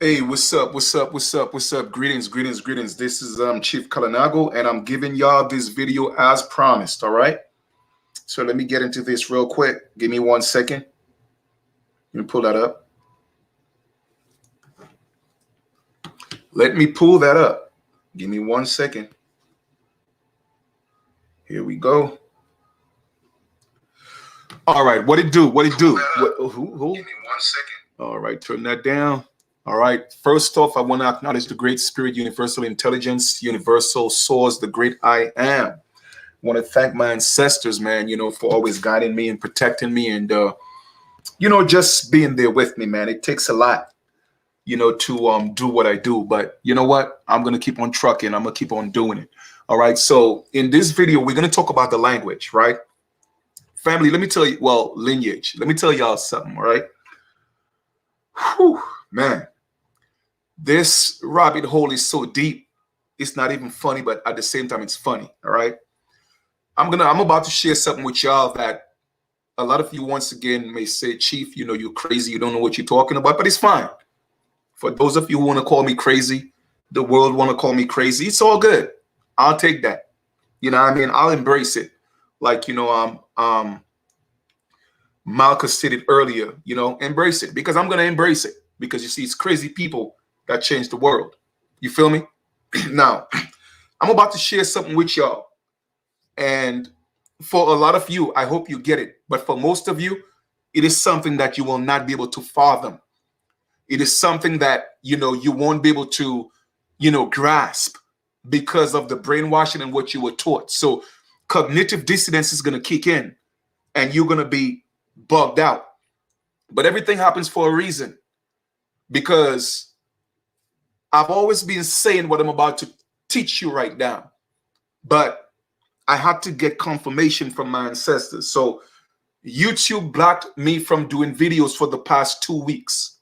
Hey, what's up? What's up? What's up? What's up? Greetings, greetings, greetings. This is Chief Kalanago, and I'm giving y'all this video as promised. All right. So let me get into this real quick. Give me 1 second. Let me pull that up. Let me pull that up. Give me 1 second. Here we go. All right. What it do? What it do? Who? Give me 1 second. All right. Turn that down. All right. First off, I want to acknowledge the Great Spirit, Universal Intelligence, Universal Source, the Great I Am. I want to thank my ancestors, man, for always guiding me and protecting me and, just being there with me, man. It takes a lot, to do what I do. But you know what? I'm going to keep on trucking. I'm going to keep on doing it. All right. So in this video, we're going to talk about the language, right? Family, let me tell you, lineage. Let me tell y'all something, all right? Whew, man. This rabbit hole is so deep. It's not even funny, but at the same time, it's funny. All right. I'm about to share something with y'all that a lot of you once again may say, Chief, you're crazy. You don't know what you're talking about, but it's fine. For those of you who want to call me crazy, the world want to call me crazy. It's all good. I'll take that. I'll embrace it. Like, Malcolm said it earlier, embrace it because I'm going to embrace it because you see, it's crazy people that change the world. You feel me? Now, I'm about to share something with y'all. And for a lot of you, I hope you get it. But for most of you, it is something that you will not be able to fathom. It is something that, you won't be able to, grasp because of the brainwashing and what you were taught. So cognitive dissonance is going to kick in and you're going to be bugged out. But everything happens for a reason because I've always been saying what I'm about to teach you right now, but I had to get confirmation from my ancestors. So YouTube blocked me from doing videos for the past 2 weeks.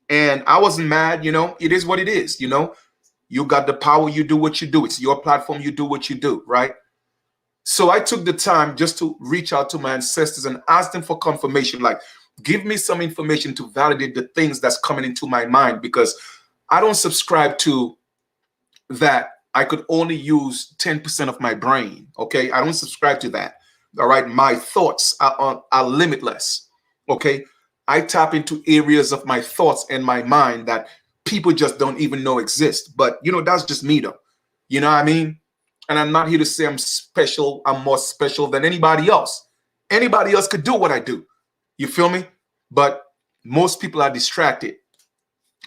And I wasn't mad, it is what it is, you got the power, you do what you do. It's your platform, you do what you do, right? So I took the time just to reach out to my ancestors and ask them for confirmation, like, give me some information to validate the things that's coming into my mind because I don't subscribe to that. I could only use 10% of my brain. Okay. I don't subscribe to that. All right. My thoughts are limitless. Okay. I tap into areas of my thoughts and my mind that people just don't even know exist. But, that's just me though. You know what I mean? And I'm not here to say I'm special. I'm more special than anybody else. Anybody else could do what I do. You feel me? But most people are distracted.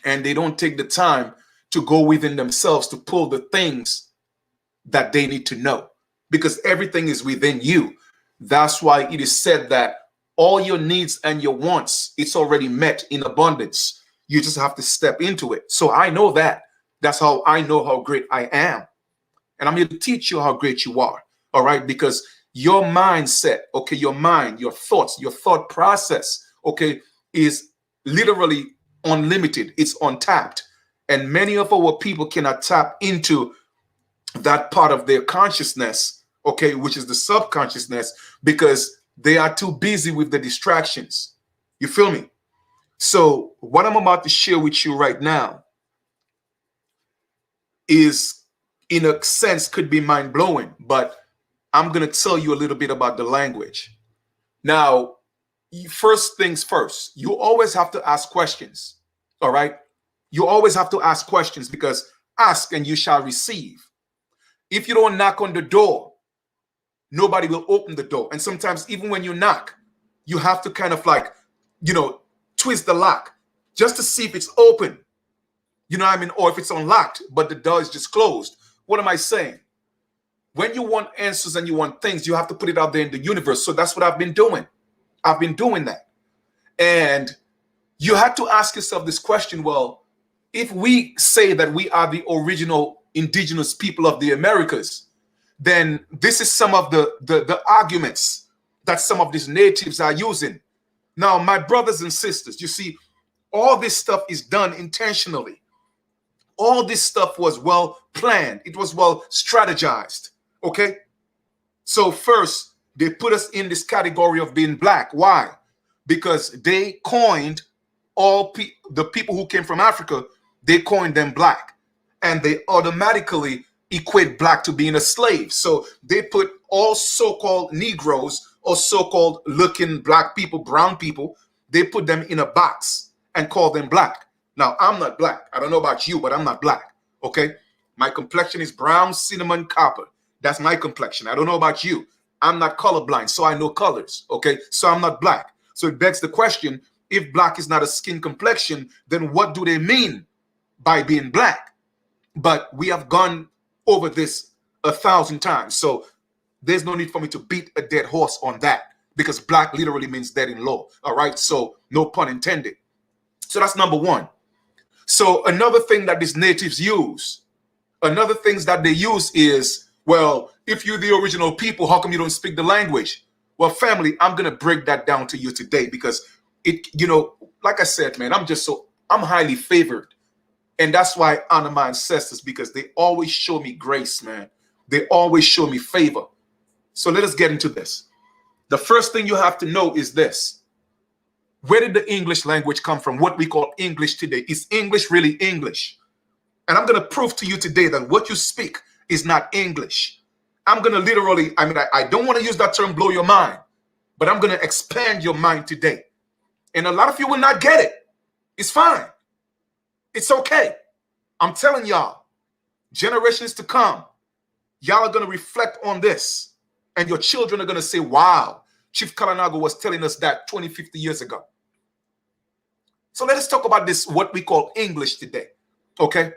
And they don't take the time to go within themselves to pull the things that they need to know because everything is within you. That's why it is said that all your needs and your wants, it's already met in abundance. You just have to step into it. So I know that. That's how I know how great I am. And I'm here to teach you how great you are. All right. Because your mindset, okay, your mind, your thoughts, your thought process, okay, is literally unlimited. It's untapped. And many of our people cannot tap into that part of their consciousness, okay, which is the subconsciousness, because they are too busy with the distractions. You feel me? So what I'm about to share with you right now is, in a sense, could be mind-blowing, but I'm going to tell you a little bit about the language. Now, first things first, you always have to ask questions. All right. You always have to ask questions because ask and you shall receive. If you don't knock on the door, nobody will open the door. And sometimes even when you knock, you have to kind of like, twist the lock just to see if it's open. You know what I mean? Or if it's unlocked, but the door is just closed. What am I saying? When you want answers and you want things, you have to put it out there in the universe. So that's what I've been doing. I've been doing that. And you had to ask yourself this question. Well, if we say that we are the original indigenous people of the Americas, then this is some of the arguments that some of these natives are using. Now, my brothers and sisters, you see, all this stuff is done intentionally. All this stuff was well planned. It was well strategized. Okay. So first, they put us in this category of being black. Why? Because they coined the people who came from Africa they coined them black, and they automatically equate black to being a slave. So they put all so-called Negroes or so-called looking black people, brown people, they put them in a box and call them black. Now, I'm not black. I don't know about you, but I'm not black. Okay? My complexion is brown, cinnamon, copper. That's my complexion. I don't know about you. I'm not colorblind, so I know colors. Okay? So I'm not black. So it begs the question, if black is not a skin complexion, then what do they mean by being black? But we have gone over this 1,000 times. So there's no need for me to beat a dead horse on that, because black literally means dead in law. All right? So no pun intended. So that's number one. So another thing that these natives use, another things that they use is, well, if you're the original people, how come you don't speak the language? Well, family, I'm going to break that down to you today, because it, you know, like I said, man, I'm highly favored. And that's why I honor my ancestors, because they always show me grace, man. They always show me favor. So let us get into this. The first thing you have to know is this. Where did the English language come from? What we call English today. Is English really English? And I'm going to prove to you today that what you speak is not English. I'm going to literally, I don't want to use that term blow your mind, but I'm going to expand your mind today. And a lot of you will not get it. It's fine. It's okay. I'm telling y'all, generations to come, y'all are going to reflect on this. And your children are going to say, wow, Chief Kalanago was telling us that 20, 50 years ago. So let us talk about this, what we call English today, okay?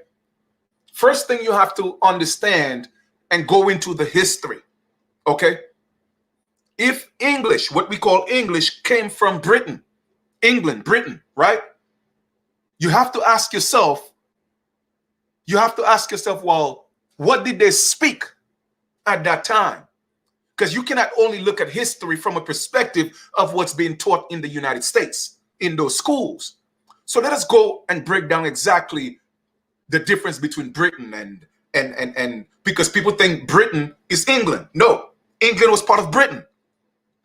First thing you have to understand and go into the history, okay? If English, what we call English, came from Britain, England, Britain, right? You have to ask yourself, well, what did they speak at that time? Because you cannot only look at history from a perspective of what's being taught in the United States, in those schools. So let us go and break down exactly the difference between Britain and because people think Britain is England. No, England was part of Britain.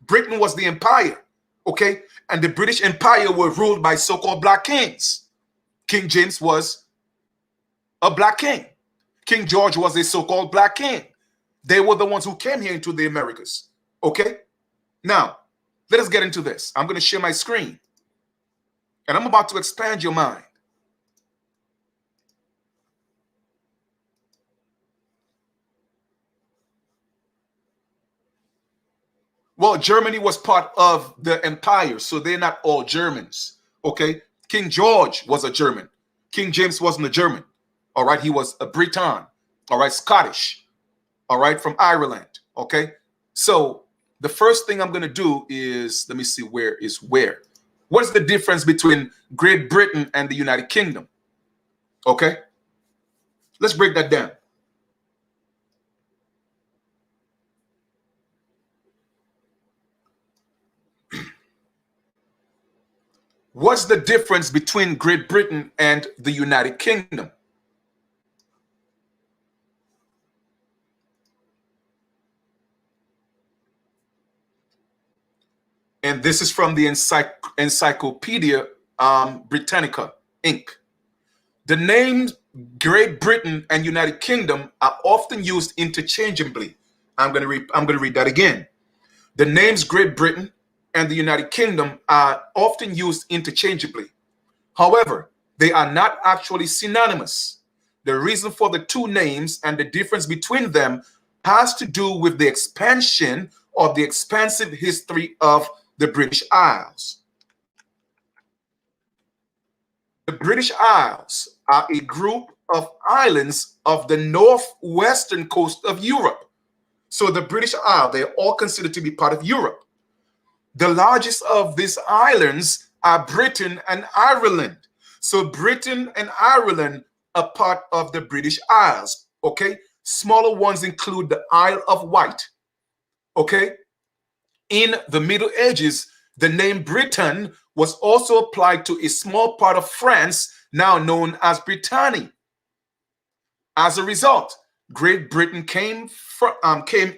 Britain was the empire, okay? And the British Empire were ruled by so-called black kings. King James was a black king. King George was a so-called black king. They were the ones who came here into the Americas, okay? Now, let us get into this. I'm going to share my screen. And I'm about to expand your mind. Well, Germany was part of the empire, so they're not all Germans, okay? King George was a German. King James wasn't a German, all right? He was a Briton, all right? Scottish, all right? From Ireland, okay? So the first thing I'm going to do is, let me see where is where. What is the difference between Great Britain and the United Kingdom? Okay, let's break that down. What's the difference between Great Britain and the United Kingdom? And this is from the Encyclopedia Britannica, Inc. The names Great Britain and United Kingdom are often used interchangeably. I'm going to read that again. The names Great Britain and the United Kingdom are often used interchangeably. However, they are not actually synonymous. The reason for the two names and the difference between them has to do with the expansion or the expansive history of the British Isles. The British Isles are a group of islands of the northwestern coast of Europe. So the British Isles, they're all considered to be part of Europe. The largest of these islands are Britain and Ireland. So Britain and Ireland are part of the British Isles, okay? Smaller ones include the Isle of Wight, okay? In the Middle Ages, the name Britain was also applied to a small part of France, now known as Brittany. As a result, Great Britain came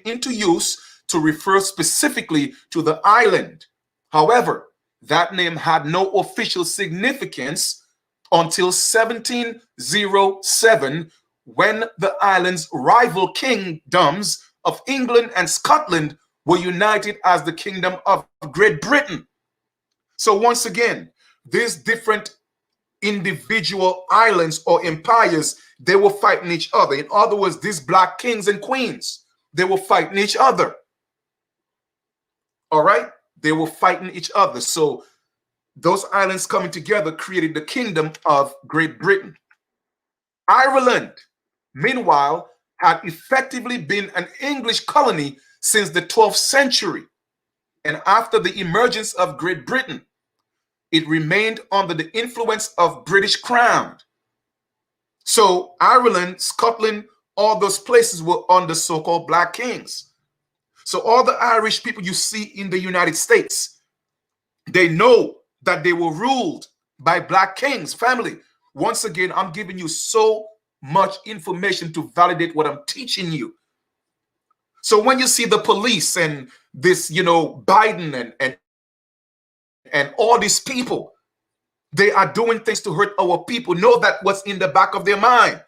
into use to refer specifically to the island. However, that name had no official significance until 1707, when the island's rival kingdoms of England and Scotland were united as the Kingdom of Great Britain. So once again, these different individual islands or empires, they were fighting each other. In other words, these black kings and queens, they were fighting each other. All right? They were fighting each other. So those islands coming together created the Kingdom of Great Britain. Ireland, meanwhile, had effectively been an English colony since the 12th century. And after the emergence of Great Britain, it remained under the influence of British Crown. So Ireland, Scotland, all those places were under so-called black kings. So all the Irish people you see in the United States, they know that they were ruled by black kings, family. Once again, I'm giving you so much information to validate what I'm teaching you. So when you see the police and this, Biden and all these people, they are doing things to hurt our people. Know that what's in the back of their mind.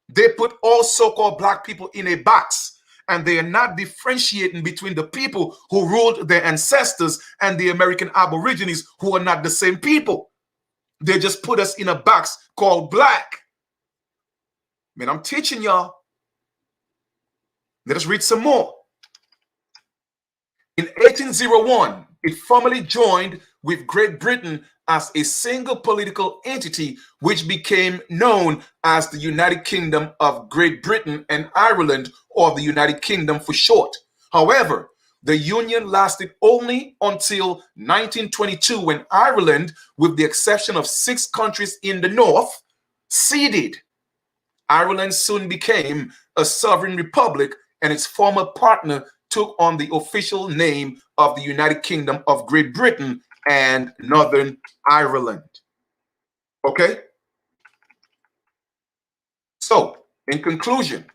They put all so-called black people in a box, and they are not differentiating between the people who ruled their ancestors and the American Aborigines, who are not the same people. They just put us in a box called black. Man, I'm teaching y'all. Let us read some more. In 1801, it formally joined with Great Britain as a single political entity, which became known as the United Kingdom of Great Britain and Ireland, or the United Kingdom for short. However, the union lasted only until 1922, when Ireland, with the exception of 6 countries in the north, ceded. Ireland soon became a sovereign republic, and its former partner took on the official name of the United Kingdom of Great Britain and Northern Ireland. Okay? So, in conclusion,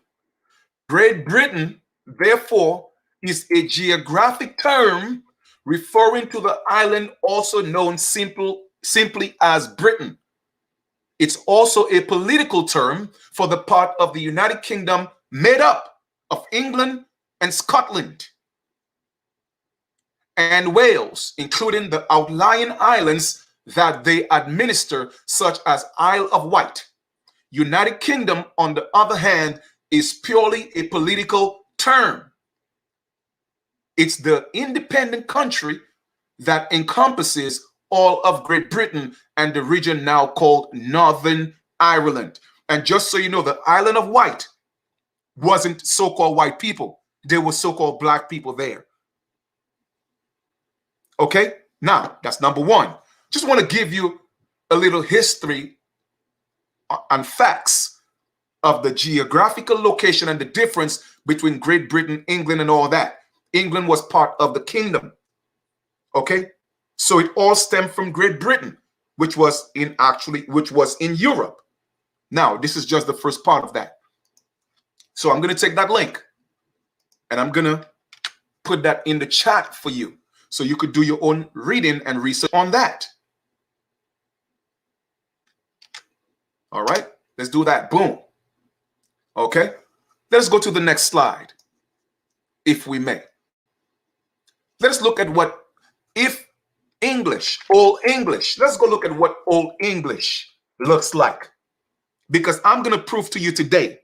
Great Britain, therefore, is a geographic term referring to the island also known simply as Britain. It's also a political term for the part of the United Kingdom made up of England and Scotland and Wales, including the outlying islands that they administer, such as Isle of Wight. United Kingdom, on the other hand, is purely a political term. It's the independent country that encompasses all of Great Britain and the region now called Northern Ireland. And just so you know, the Island of Wight wasn't so-called white people. There were so-called black people there. Okay? Now, that's number one. Just want to give you a little history and facts of the geographical location and the difference between Great Britain, England, and all that. England was part of the kingdom. Okay? So it all stemmed from Great Britain, which was in Europe. Now, this is just the first part of that. So I'm going to take that link and I'm going to put that in the chat for you so you could do your own reading and research on that. All right, let's do that. Boom. Okay, let's go to the next slide, if we may. Let's look at what if English, Old English. Let's go look at what Old English looks like. Because I'm going to prove to you today,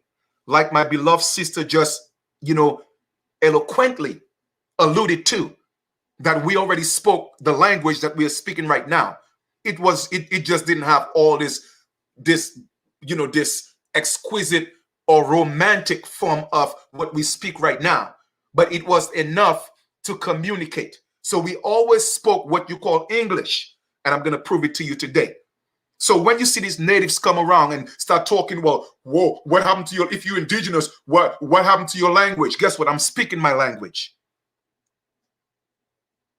like my beloved sister just, eloquently alluded to, that we already spoke the language that we are speaking right now. It just didn't have all this exquisite or romantic form of what we speak right now, but it was enough to communicate. So we always spoke what you call English, and I'm going to prove it to you today. So when you see these natives come around and start talking, well, whoa, what happened to your, if you're indigenous, what happened to your language? Guess what? I'm speaking my language.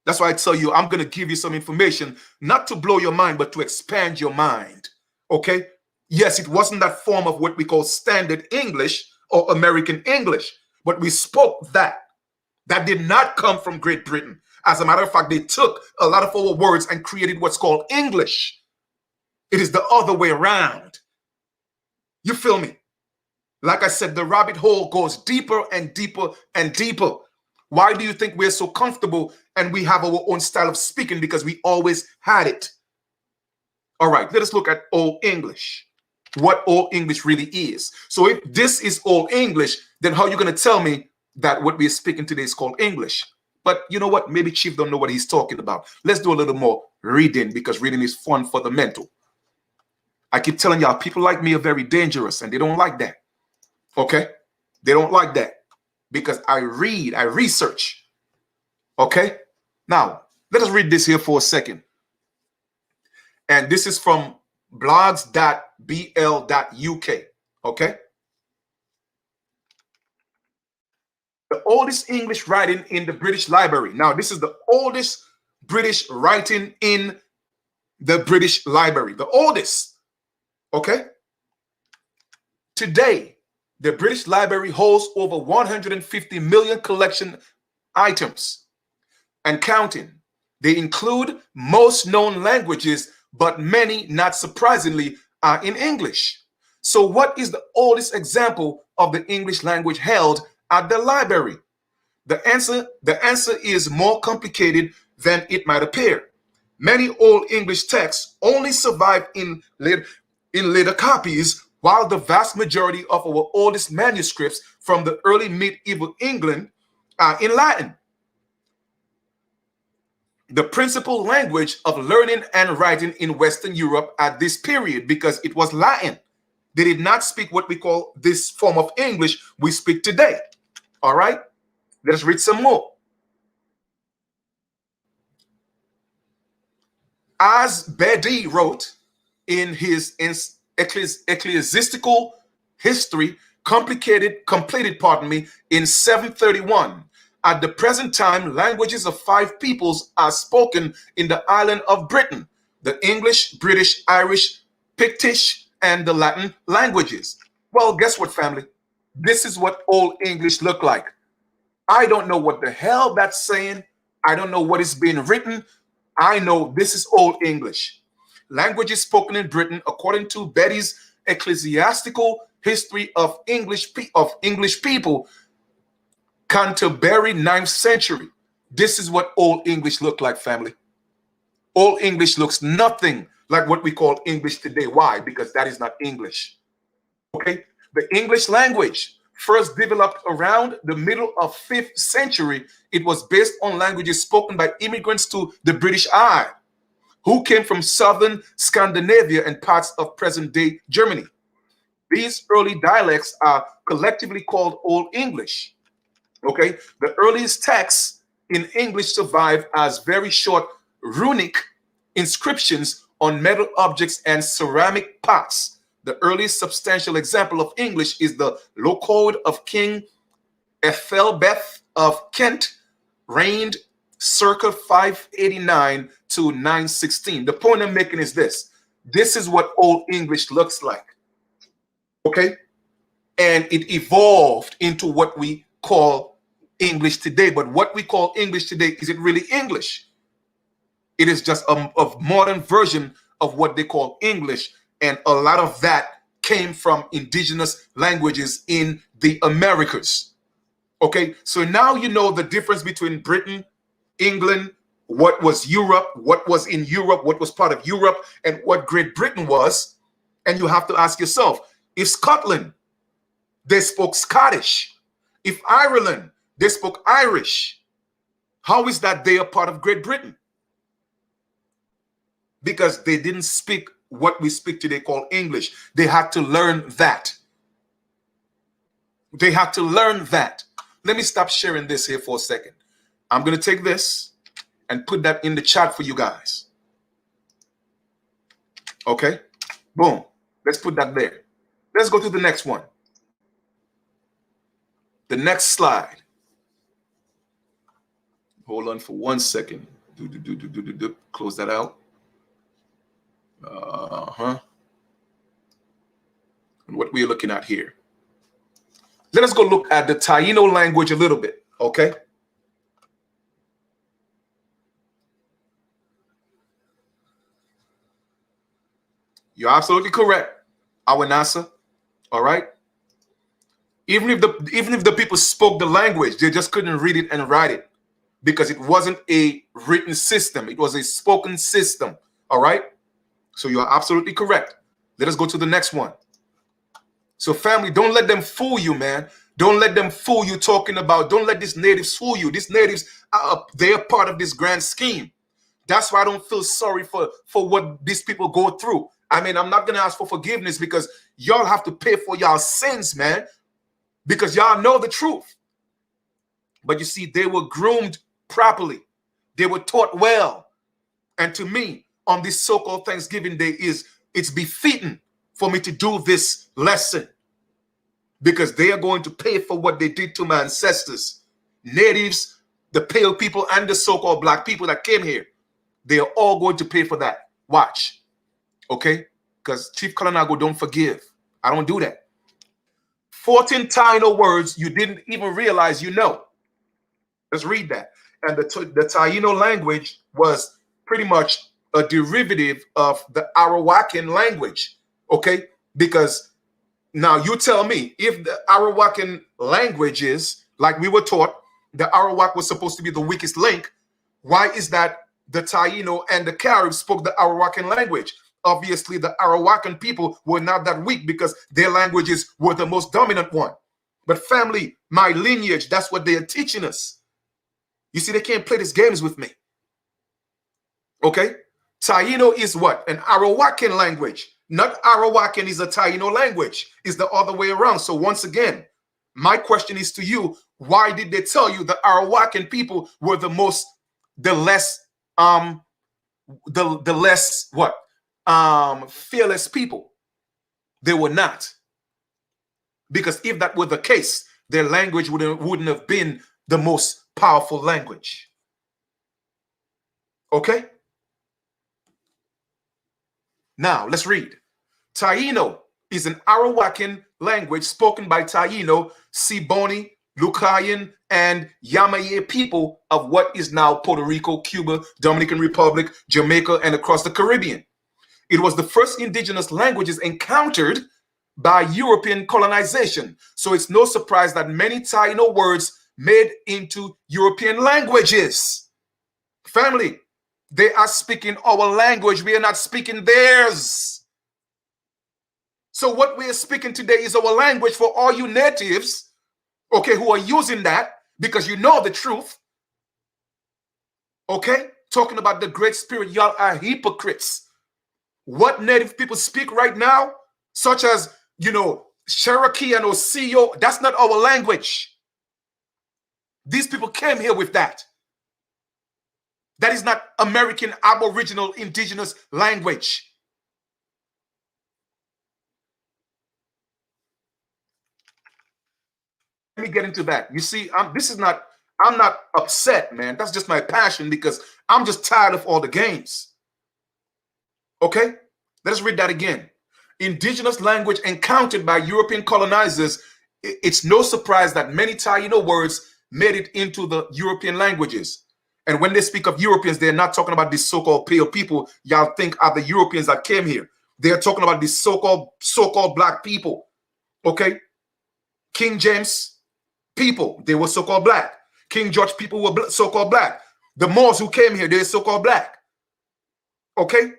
That's why I tell you, I'm going to give you some information, not to blow your mind, but to expand your mind. Okay? Yes, it wasn't that form of what we call standard English or American English, but we spoke that. That did not come from Great Britain. As a matter of fact, they took a lot of our words and created what's called English. It is the other way around. You feel me? Like I said, the rabbit hole goes deeper and deeper and deeper. Why do you think we're so comfortable and we have our own style of speaking? Because we always had it. All right, let us look at Old English. What Old English really is. So if this is Old English, then how are you going to tell me that what we're speaking today is called English? But you know what? Maybe Chief don't know what he's talking about. Let's do a little more reading, because reading is fun for the mental. I keep telling y'all, people like me are very dangerous, and they don't like that. Okay? They don't like that because I read, I research. Okay? Now, let us read this here for a second. And this is from blogs.bl.uk. Okay? The oldest English writing in the British Library. Now, this is the oldest British writing in the British Library. The oldest. Okay? Today, the British Library holds over 150 million collection items and counting. They include most known languages, but many, not surprisingly, are in English. So what is the oldest example of the English language held at the library? The answer is more complicated than it might appear. Many Old English texts only survive in later copies, while the vast majority of our oldest manuscripts from the early medieval England are in Latin. The principal language of learning and writing in Western Europe at this period, because it was Latin. They did not speak what we call this form of English we speak today. All right? Let's read some more. As Bedi wrote in his ecclesiastical history, completed in 731. At the present time, languages of 5 peoples are spoken in the island of Britain: the English, British, Irish, Pictish, and the Latin languages. Well, guess what, family? This is what Old English looked like. I don't know what the hell that's saying. I don't know what is being written. I know this is Old English. Languages spoken in Britain, according to Betty's ecclesiastical history of English people, Canterbury, 9th century. This is what Old English looked like, family. Old English looks nothing like what we call English today. Why? Because that is not English. Okay? The English language first developed around the middle of 5th century. It was based on languages spoken by immigrants to the British Isles, who came from southern Scandinavia and parts of present-day Germany. These early dialects are collectively called Old English. Okay, the earliest texts in English survive as very short runic inscriptions on metal objects and ceramic pots. The earliest substantial example of English is the Low Code of King Ethelbeth of Kent, reigned circa 589 to 916. The point I'm making is this. This is what Old English looks like. Okay? And it evolved into what we call English today. But what we call English today, is it really English? It is just a modern version of what they call English. And a lot of that came from indigenous languages in the Americas. Okay, so now you know the difference between Britain, England, what was Europe, what was in Europe, what was part of Europe, and what Great Britain was. And you have to ask yourself, if Scotland, they spoke Scottish. If Ireland, they spoke Irish. How is that they are part of Great Britain? Because they didn't speak what we speak today called English. They had to learn that. They had to learn that. Let me stop sharing this here for a second. I'm going to take this and put that in the chat for you guys. Okay? Boom. Let's put that there. Let's go to the next one. The next slide. Hold on for 1 second. Close that out. And what we're looking at here. Let us go look at the Taino language a little bit, okay? You're absolutely correct. Our NASA. All right. Even if the people spoke the language, they just couldn't read it and write it because it wasn't a written system. It was a spoken system. All right. So you are absolutely correct. Let us go to the next one. So family, don't let them fool you, man. Don't let them fool you talking about, don't let these natives fool you. These natives, they're part of this grand scheme. That's why I don't feel sorry for what these people go through. I mean, I'm not going to ask for forgiveness because y'all have to pay for y'all sins, man, because y'all know the truth. But you see, they were groomed properly. They were taught well. And to me, on this so-called Thanksgiving Day, it's befitting for me to do this lesson because they are going to pay for what they did to my ancestors. Natives, the pale people, and the so-called black people that came here, they are all going to pay for that. Watch. Okay? Because Chief Colonizer don't forgive. I don't do that. 14 Taino words you didn't even realize you know. Let's read that. And the Taino language was pretty much a derivative of the Arawakan language. Okay? Because now you tell me, if the Arawakan language is, like we were taught, the Arawak was supposed to be the weakest link, why is that the Taino and the Caribs spoke the Arawakan language? Obviously, the Arawakan people were not that weak because their languages were the most dominant one. But family, my lineage, that's what they are teaching us. You see, they can't play these games with me. Okay? Taino is what? An Arawakan language. Not Arawakan is a Taino language. It's the other way around. So once again, my question is to you, why did they tell you the Arawakan people were the less what? Fearless people? They were not. Because if that were the case, their language wouldn't have been the most powerful language. Okay? Now, let's read. Taino is an Arawakan language spoken by Taino, Siboney, Lucayan, and Yamaye people of what is now Puerto Rico, Cuba, Dominican Republic, Jamaica, and across the Caribbean. It was the first indigenous languages encountered by European colonization. So it's no surprise that many Taino words made into European languages. Family, they are speaking our language. We are not speaking theirs. So what we are speaking today is our language for all you natives, okay, who are using that because you know the truth. Okay? Talking about the Great Spirit, y'all are hypocrites. What native people speak right now, such as, Cherokee and Oseo, that's not our language. These people came here with that. That is not American Aboriginal Indigenous language. Let me get into that. You see, I'm not upset, man. That's just my passion because I'm just tired of all the games. Okay? Let's read that again. Indigenous language encountered by European colonizers. It's no surprise that many Taino words made it into the European languages. And when they speak of Europeans, they're not talking about these so-called pale people y'all think are the Europeans that came here. They're talking about these so-called black people. Okay? King James people, they were so-called black. King George people were so-called black. The Moors who came here, they're so-called black. Okay?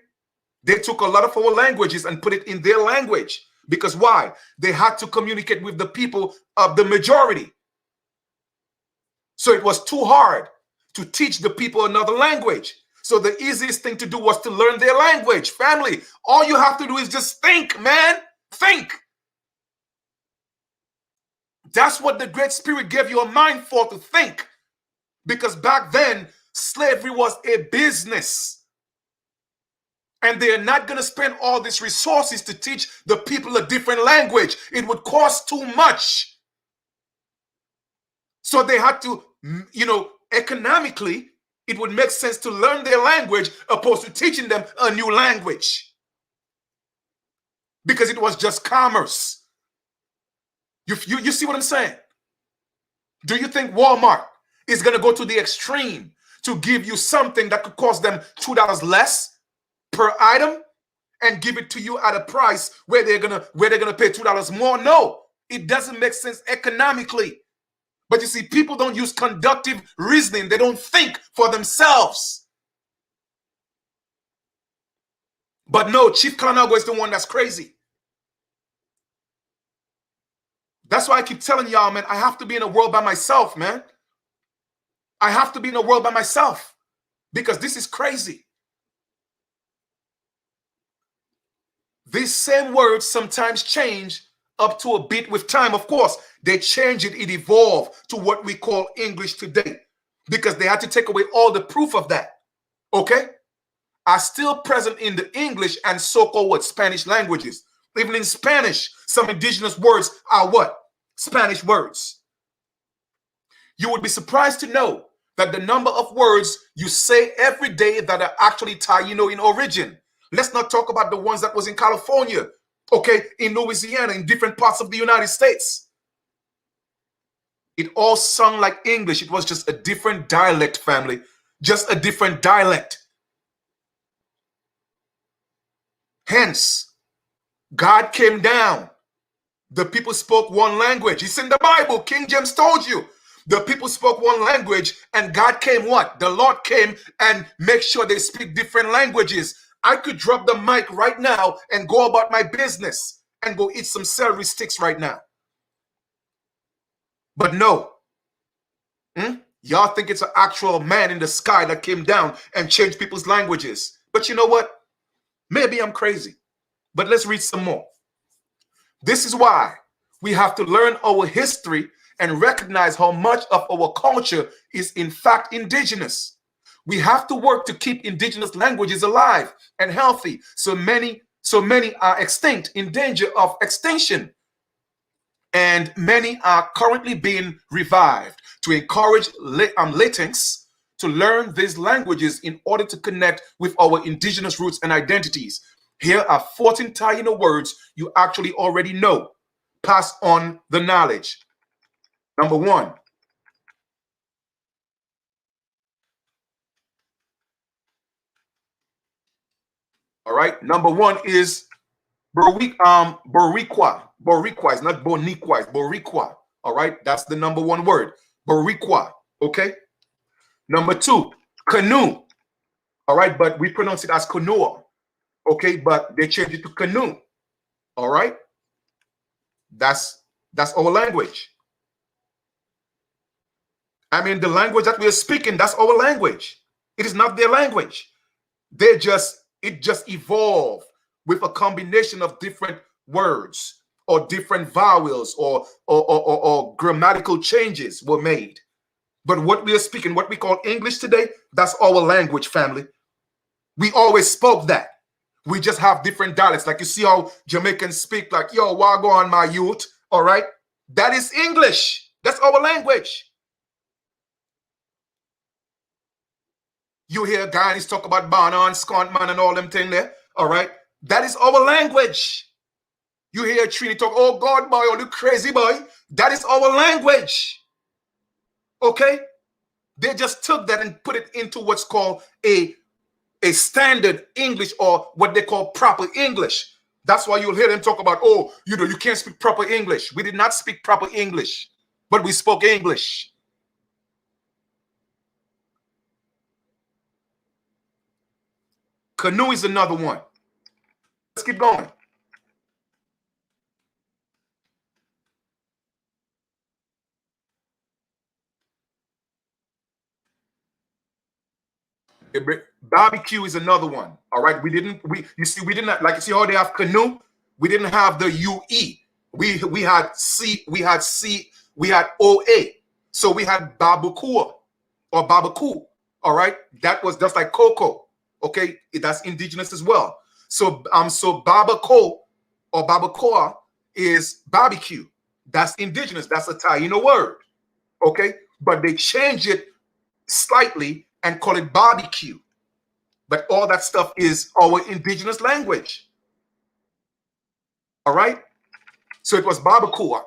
They took a lot of our languages and put it in their language. Because why? They had to communicate with the people of the majority. So it was too hard to teach the people another language. So the easiest thing to do was to learn their language. Family, all you have to do is just think, man. Think. That's what the Great Spirit gave you a mind for, to think. Because back then, slavery was a business. And they're not going to spend all these resources to teach the people a different language. It would cost too much. So they had to, economically, it would make sense to learn their language opposed to teaching them a new language. Because it was just commerce. You see what I'm saying? Do you think Walmart is going to go to the extreme to give you something that could cost them $2 less per item and give it to you at a price where they're gonna pay $2 more. No, it doesn't make sense economically. But you see, people don't use conductive reasoning. They don't think for themselves. But no, Chief Kalanago is the one that's crazy. That's why I keep telling y'all, man, I have to be in a world by myself, man. I have to be in a world by myself because this is crazy. These same words sometimes change up to a bit with time. Of course, they change it, it evolved to what we call English today because they had to take away all the proof of that. Okay? Are still present in the English and so-called what Spanish languages. Even in Spanish, some indigenous words are what? Spanish words. You would be surprised to know that the number of words you say every day that are actually Taino in origin. Let's not talk about the ones that was in California, okay, in Louisiana, in different parts of the United States. It all sung like English. It was just a different dialect, family. Just a different dialect. Hence, God came down. The people spoke one language. It's in the Bible. King James told you. The people spoke one language and God came what? The Lord came and make sure they speak different languages. I could drop the mic right now and go about my business and go eat some celery sticks right now. But no. Y'all think it's an actual man in the sky that came down and changed people's languages. But you know what? Maybe I'm crazy. But let's read some more. This is why we have to learn our history and recognize how much of our culture is in fact indigenous. We have to work to keep indigenous languages alive and healthy. So many are extinct, in danger of extinction. And many are currently being revived to encourage latents to learn these languages in order to connect with our indigenous roots and identities. Here are 14 Taino words you actually already know. Pass on the knowledge. Number 1. All right. Number 1 is Boricua. Boricua is not Boniqua, it's Boricua. All right. That's the number 1 word. Boricua. Okay. Number 2, canoe. All right. But we pronounce it as canoa. Okay. But they changed it to canoe. All right. That's our language. I mean, the language that we are speaking, that's our language. It is not their language. It just evolved with a combination of different words or different vowels or grammatical changes were made. But what we are speaking, what we call English today, that's our language, family. We always spoke that. We just have different dialects. Like you see how Jamaicans speak like, yo, wagwan my youth, all right? That is English. That's our language. You hear guys talk about Bana and Scont man and all them things there, all right? That is our language. You hear Trini talk, oh God, boy, oh, you crazy boy. That is our language. Okay? They just took that and put it into what's called a standard English or what they call proper English. That's why you'll hear them talk about, oh, you can't speak proper English. We did not speak proper English, but we spoke English. Canoe is another one. Let's keep going. Barbecue is another one. All right. We didn't like you see how they have canoe. We didn't have the UE. We had C, we had OA. So we had barbacoa or barbacoa. All right. That was just like cocoa. Okay. That's indigenous as well. So barbacoa or barbacoa is barbecue. That's indigenous. That's a Taino word. Okay. But they changed it slightly and call it barbecue. But all that stuff is our indigenous language. All right? So it was barbacoa.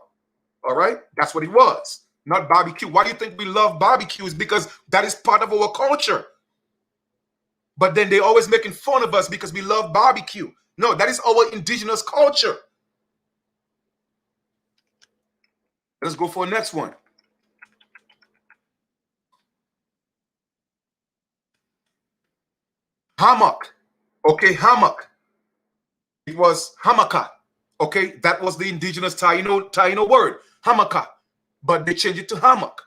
All right? That's what it was. Not barbecue. Why do you think we love barbecues? Because that is part of our culture. But then they're always making fun of us because we love barbecue. No, that is our indigenous culture. Let's go for the next one. Hammock. Okay, hammock. It was hamaka. Okay, that was the indigenous Taino word, hamaka. But they changed it to hammock.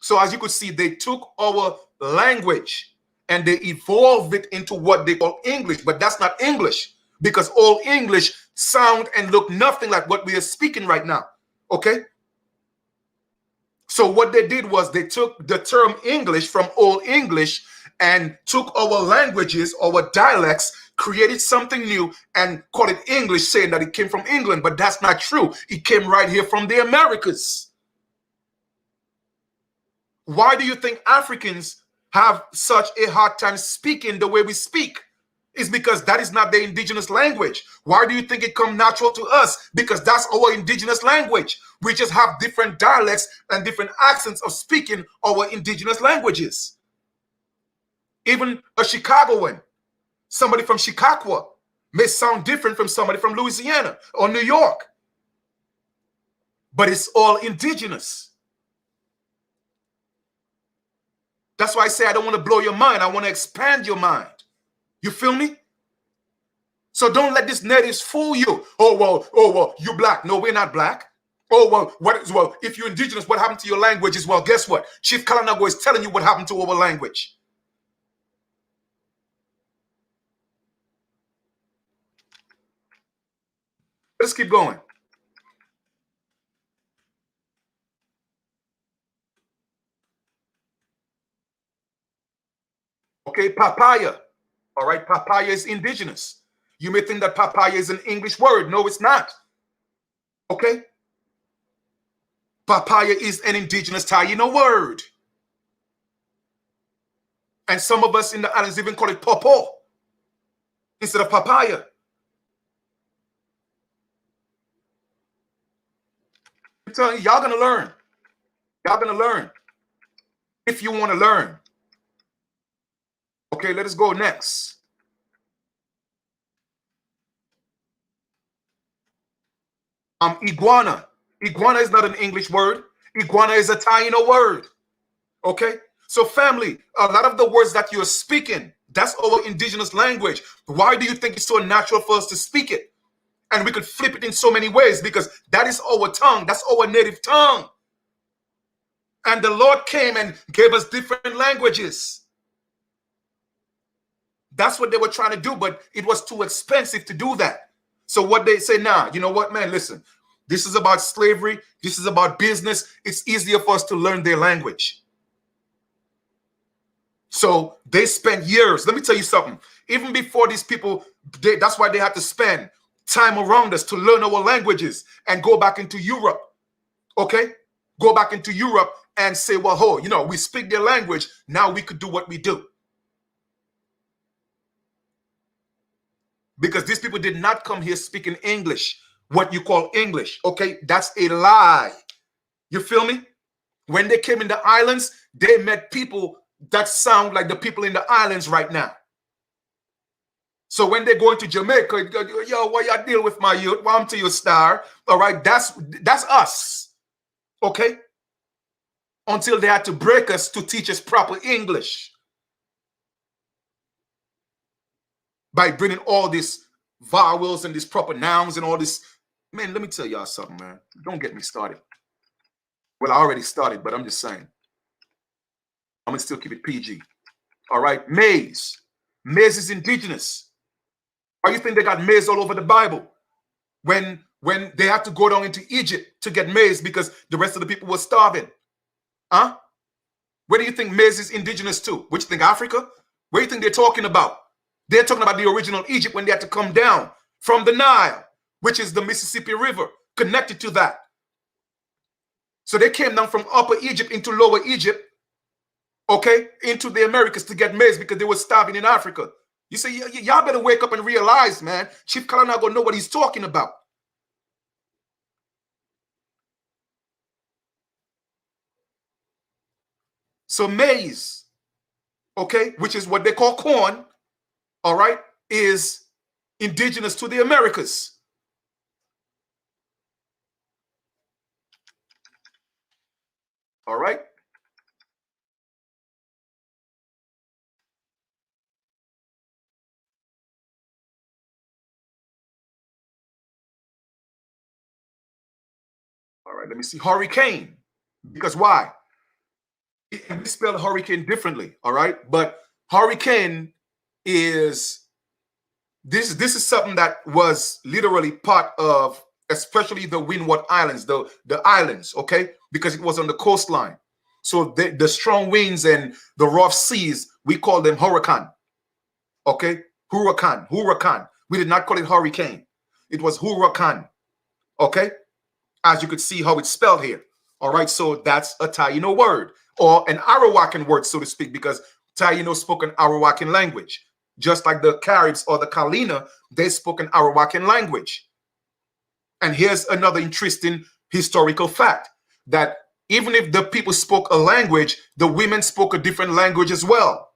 So as you could see, they took our language and they evolved it into what they call English, but that's not English because all English sound and look nothing like what we are speaking right now. Okay. So what they did was they took the term English from Old English and took our languages, our dialects, created something new and called it English, saying that it came from England, but that's not true. It came right here from the Americas. Why do you think Africans have such a hard time speaking the way we speak? It's because that is not their indigenous language. Why do you think it come natural to us? Because that's our indigenous language. We just have different dialects and different accents of speaking our indigenous languages. Even a Chicagoan, somebody from Chicago, may sound different from somebody from Louisiana or New York. But it's all indigenous. That's why I say I don't want to blow your mind. I want to expand your mind. You feel me? So don't let these natives fool you. Oh, well, you black. No, we're not black. Oh, well, if you're indigenous, what happened to your languages? Well, guess what? Chief Kalanago is telling you what happened to our language. Let's keep going. Okay, papaya. All right, papaya is indigenous. You may think that papaya is an English word. No, it's not. Okay? Papaya is an indigenous Taino word. And some of us in the islands even call it popo instead of papaya. I'm telling you, y'all gonna learn. Y'all gonna learn if you want to learn. Okay, let us go next. Iguana. Iguana is not an English word. Iguana is a Taino word. Okay? So family, a lot of the words that you're speaking, that's our indigenous language. Why do you think it's so natural for us to speak it? And we could flip it in so many ways because that is our tongue. That's our native tongue. And the Lord came and gave us different languages. That's what they were trying to do, but it was too expensive to do that. So what they say now, you know what, man, listen, this is about slavery. This is about business. It's easier for us to learn their language. So they spent years. Let me tell you something. Even before these people, that's why they had to spend time around us to learn our languages and go back into Europe. Okay? Go back into Europe and say, well, oh, you know, we speak their language. Now we could do what we do. Because these people did not come here speaking English, what you call English. Okay? That's a lie. You feel me? When they came in the islands, they met people that sound like the people in the islands right now. So when they go into Jamaica, yo, what y'all deal with my youth? Well, I'm to your star. All right, that's us. Okay? Until they had to break us to teach us proper English. By bringing all these vowels and these proper nouns and all this. Man, let me tell y'all something, man. Don't get me started. Well, I already started, but I'm just saying. I'm going to still keep it PG. All right, maize. Maize is indigenous. Why do you think they got maize all over the Bible? When they had to go down into Egypt to get maize because the rest of the people were starving. Huh? Where do you think maize is indigenous to? Which you think, Africa? Where do you think they're talking about? They're talking about the original Egypt when they had to come down from the Nile, which is the Mississippi River, connected to that. So they came down from Upper Egypt into Lower Egypt, okay, into the Americas to get maize because they were starving in Africa. You say, y'all better wake up and realize, man, Chief Kalanago know what he's talking about. So maize, okay, which is what they call corn, all right, is indigenous to the Americas. All right. All right. Let me see. Hurricane. Because why? We spell hurricane differently. All right. But hurricane is this is something that was literally part of, especially the Windward Islands, the islands, okay, because it was on the coastline. So the strong winds and the rough seas, we call them hurricane, okay. Hurricane. We did not call it hurricane. It was hurricane, okay. As you could see how it's spelled here. All right, so that's a Taino word, or an Arawakan word, so to speak, because Taino spoke an Arawakan language. Just like the Caribs or the Kalina, they spoke an Arawakan language. And here's another interesting historical fact, that even if the people spoke a language, the women spoke a different language as well.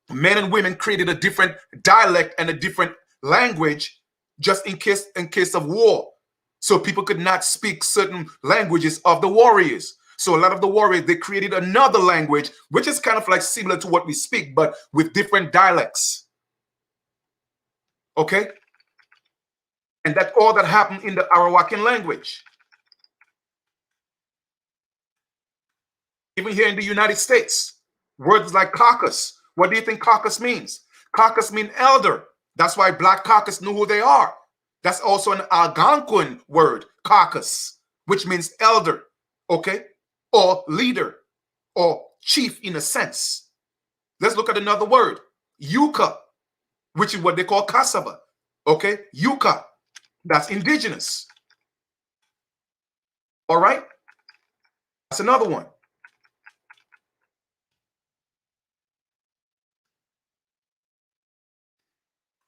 Men and women created a different dialect and a different language just in case of war. So people could not speak certain languages of the warriors. So a lot of the warriors, they created another language, which is kind of like similar to what we speak, but with different dialects. Okay? And that's all that happened in the Arawakan language. Even here in the United States, words like caucus. What do you think caucus means? Caucus means elder. That's why Black Caucus knew who they are. That's also an Algonquin word, caucus, which means elder, okay? Or leader, or chief in a sense. Let's look at another word, yucca, which is what they call cassava, okay? Yucca, that's indigenous. All right? That's another one.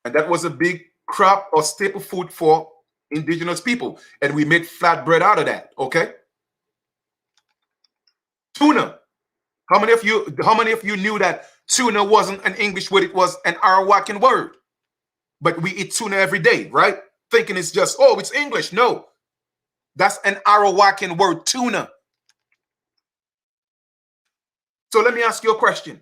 And that was a big crop or staple food for indigenous people. And we made flatbread out of that, okay? Tuna. How many of you knew that tuna wasn't an English word, it was an Arawakan word? But we eat tuna every day, right? Thinking it's just, oh, it's English. No. That's an Arawakan word, tuna. So let me ask you a question.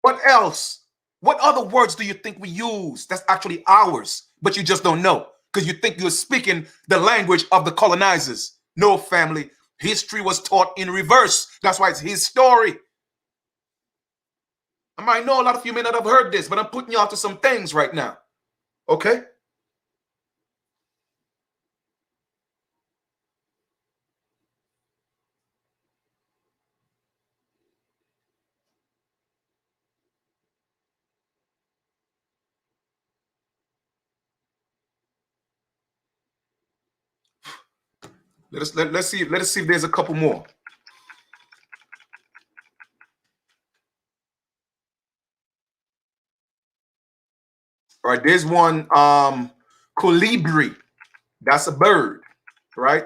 What else? What other words do you think we use that's actually ours, but you just don't know because you think you're speaking the language of the colonizers? No, family. History was taught in reverse. That's why it's his story. I might know a lot of you may not have heard this, but I'm putting you onto some things right now. Okay? Let's see if there's a couple more. All right, there's one colibri. That's a bird, right?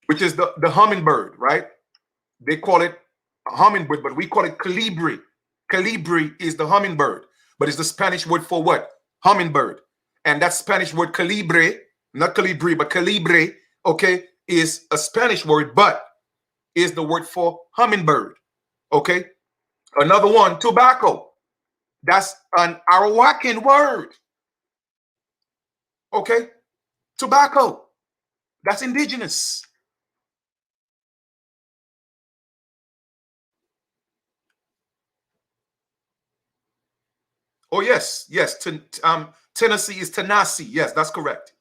Which is the hummingbird, right? They call it a hummingbird, but we call it colibri. Colibri is the hummingbird, but it's the Spanish word for what? Hummingbird. And that Spanish word calibre, not colibri, but calibre, okay, is a Spanish word, but is the word for hummingbird, okay? Another one, tobacco. That's an Arawakan word, okay? Tobacco, that's indigenous. Oh, yes, yes. Tennessee is Tennessee. Yes, that's correct.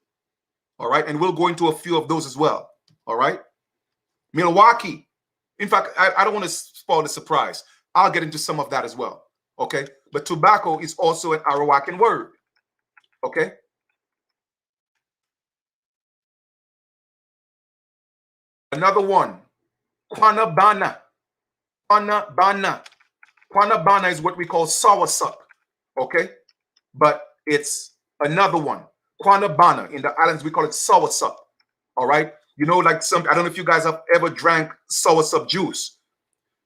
All right. And we'll go into a few of those as well. All right. Milwaukee. In fact, I don't want to spoil the surprise. I'll get into some of that as well. Okay. But tobacco is also an Arawakan word. Okay. Another one. Quanabana. Quanabana. Quanabana is what we call soursop. Okay. But it's another one. Quanabana. In the islands, we call it soursop. All right. You know, like I don't know if you guys have ever drank soursop juice.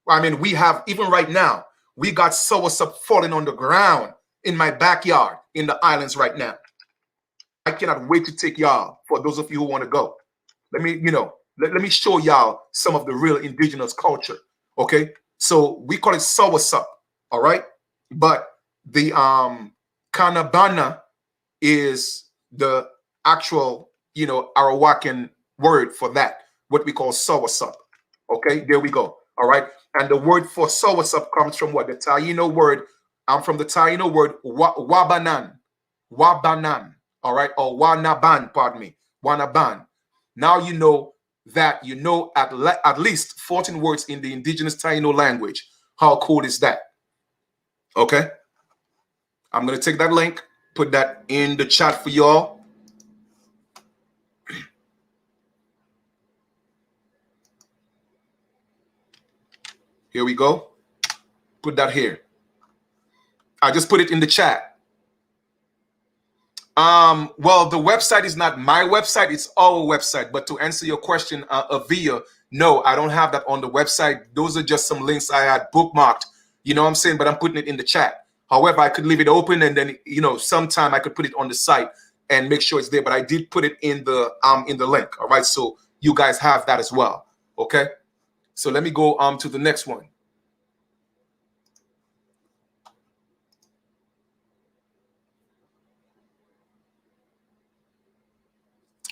I mean, we have, even right now, We got soursop falling on the ground in my backyard in the islands right now. I cannot wait to take y'all, for those of you who want to go. Let me, let me show y'all some of the real indigenous culture. Okay. So we call it soursop. All right. But the kanabana is the actual, Arawakan word for that, what we call soursop. Okay, there we go. All right. And the word for soursop comes from what? The Taino word. I'm from the Taino word wabanan. Wabanan. All right. Or wanaban, pardon me. Wanaban. Now you know that at least 14 words in the indigenous Taino language. How cool is that? Okay. I'm going to take that link, put that in the chat for y'all. Here we go. Put that here. I just put it in the chat. Well, the website is not my website, it's our website. But to answer your question, Avia, no, I don't have that on the website. Those are just some links I had bookmarked. You know what I'm saying? But I'm putting it in the chat. However, I could leave it open and then, sometime I could put it on the site and make sure it's there. But I did put it in the link. All right. So you guys have that as well. Okay. So let me go to the next one.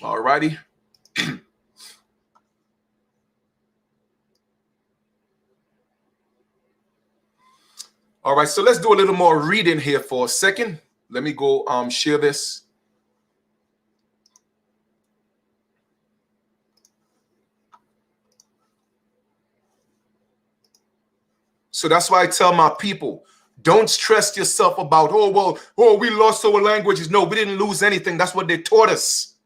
All righty. All right, so let's do a little more reading here for a second. Let me go share this. So that's why I tell my people, don't stress yourself about, we lost our languages. No, we didn't lose anything. That's what they taught us.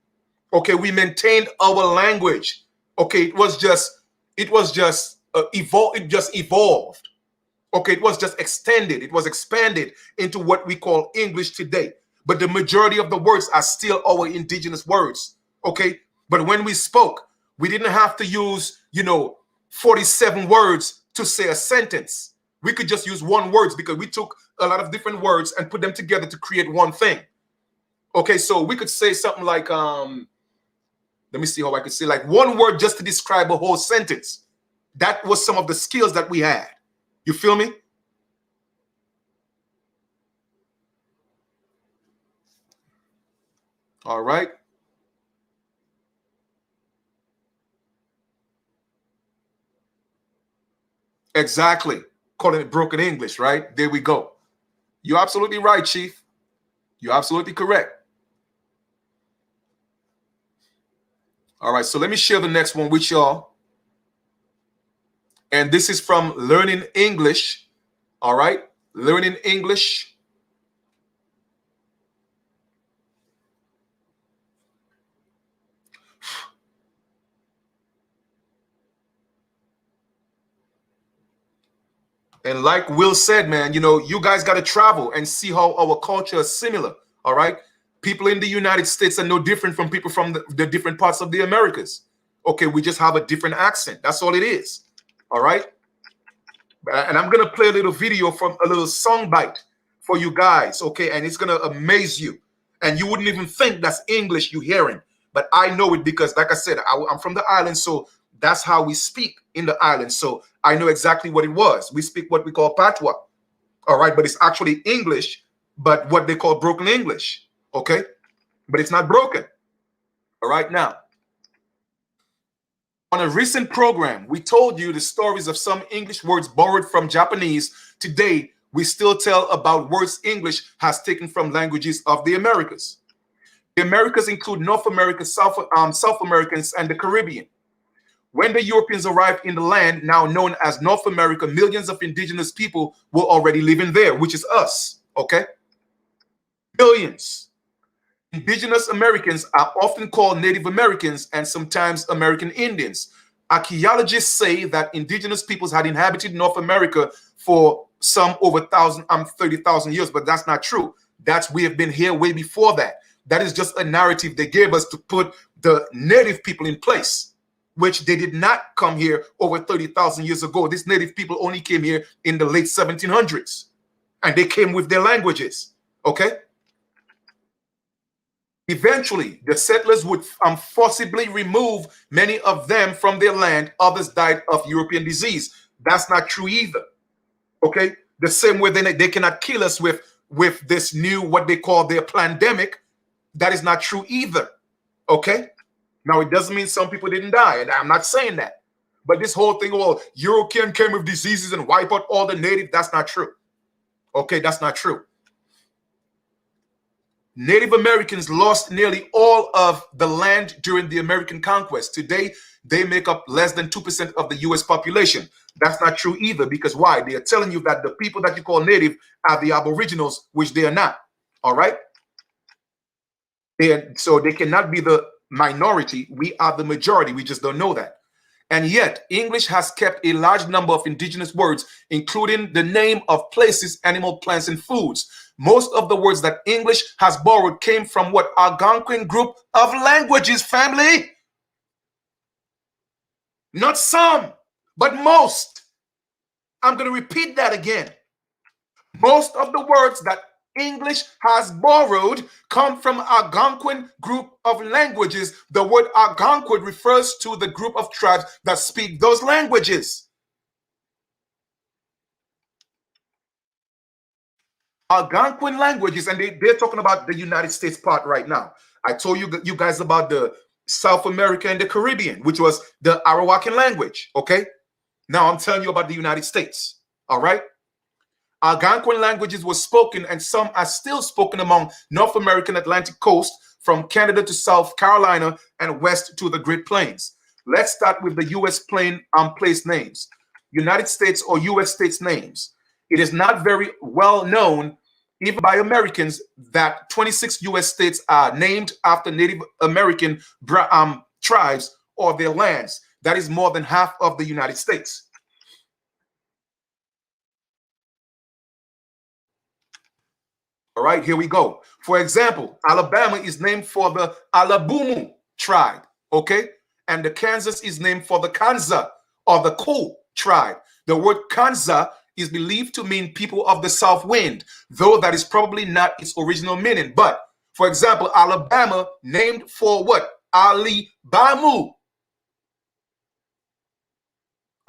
Okay, we maintained our language. Okay, it just evolved. Okay, it was just extended. It was expanded into what we call English today. But the majority of the words are still our indigenous words. Okay, but when we spoke, we didn't have to use, 47 words to say a sentence. We could just use one word because we took a lot of different words and put them together to create one thing. Okay, so we could say something like, let me see how I could say, like one word just to describe a whole sentence. That was some of the skills that we had. You feel me? All right. Exactly. Calling it broken English, right? There we go. You're absolutely right, Chief. You're absolutely correct. All right, so let me share the next one with y'all. And this is from Learning English. All right, Learning English. And like Will said, man, you guys got to travel and see how our culture is similar. All right. People in the United States are no different from people from the different parts of the Americas. Okay. We just have a different accent. That's all it is. All right. And I'm going to play a little video from a little song bite for you guys. Okay. And it's going to amaze you. And you wouldn't even think that's English you're hearing. But I know it because, like I said, I'm from the island. So that's how we speak in the island. So I know exactly what it was. We speak what we call patois. All right. But it's actually English, but what they call broken English. Okay. But it's not broken. All right. Now, on a recent program, we told you the stories of some English words borrowed from Japanese. Today, we still tell about words English has taken from languages of the Americas. The Americas include North America, South Americans, and the Caribbean. When the Europeans arrived in the land now known as North America, millions of indigenous people were already living there, which is us, okay? Billions. Indigenous Americans are often called Native Americans and sometimes American Indians. Archaeologists say that indigenous peoples had inhabited North America for some over 30,000 years, but that's not true. We have been here way before that. That is just a narrative they gave us to put the native people in place. which they did not come here over 30,000 years ago. These native people only came here in the late 1700s, and they came with their languages. Okay. Eventually, the settlers would forcibly remove many of them from their land. Others died of European disease. That's not true either. Okay. The same way they cannot kill us with this new, what they call their pandemic. That is not true either. Okay. Now, it doesn't mean some people didn't die, and I'm not saying that. But this whole thing, well, European came with diseases and wipe out all the native, that's not true. Okay, that's not true. Native Americans lost nearly all of the land during the American conquest. Today, they make up less than 2% of the U.S. population. That's not true either, because why? They are telling you that the people that you call native are the aboriginals, which they are not. All right? So they cannot be the minority. We are the majority. We just don't know that. And yet, English has kept a large number of indigenous words, including the name of places, animal, plants, and foods. Most of the words that English has borrowed came from what? Algonquin group of languages, family. Not some, but most. I'm going to repeat that again. Most of the words that English has borrowed come from Algonquin group of languages. The word Algonquin refers to the group of tribes that speak those languages. Algonquin languages, and they're talking about the United States part right now. I told you guys about the South America and the Caribbean, which was the Arawakan language, okay? Now I'm telling you about the United States, all right? Algonquin languages were spoken, and some are still spoken among North American Atlantic coast, from Canada to South Carolina and west to the Great Plains. Let's start with the U.S. place names. United States or U.S. states names. It is not very well known, even by Americans, that 26 U.S. states are named after Native American tribes or their lands. That is more than half of the United States. All right, here we go. For example, Alabama is named for the Alabumu tribe, okay? And the Kansas is named for the Kanza or the Ku tribe. The word Kanza is believed to mean people of the south wind, though that is probably not its original meaning. But, for example, Alabama named for what? Alibamu.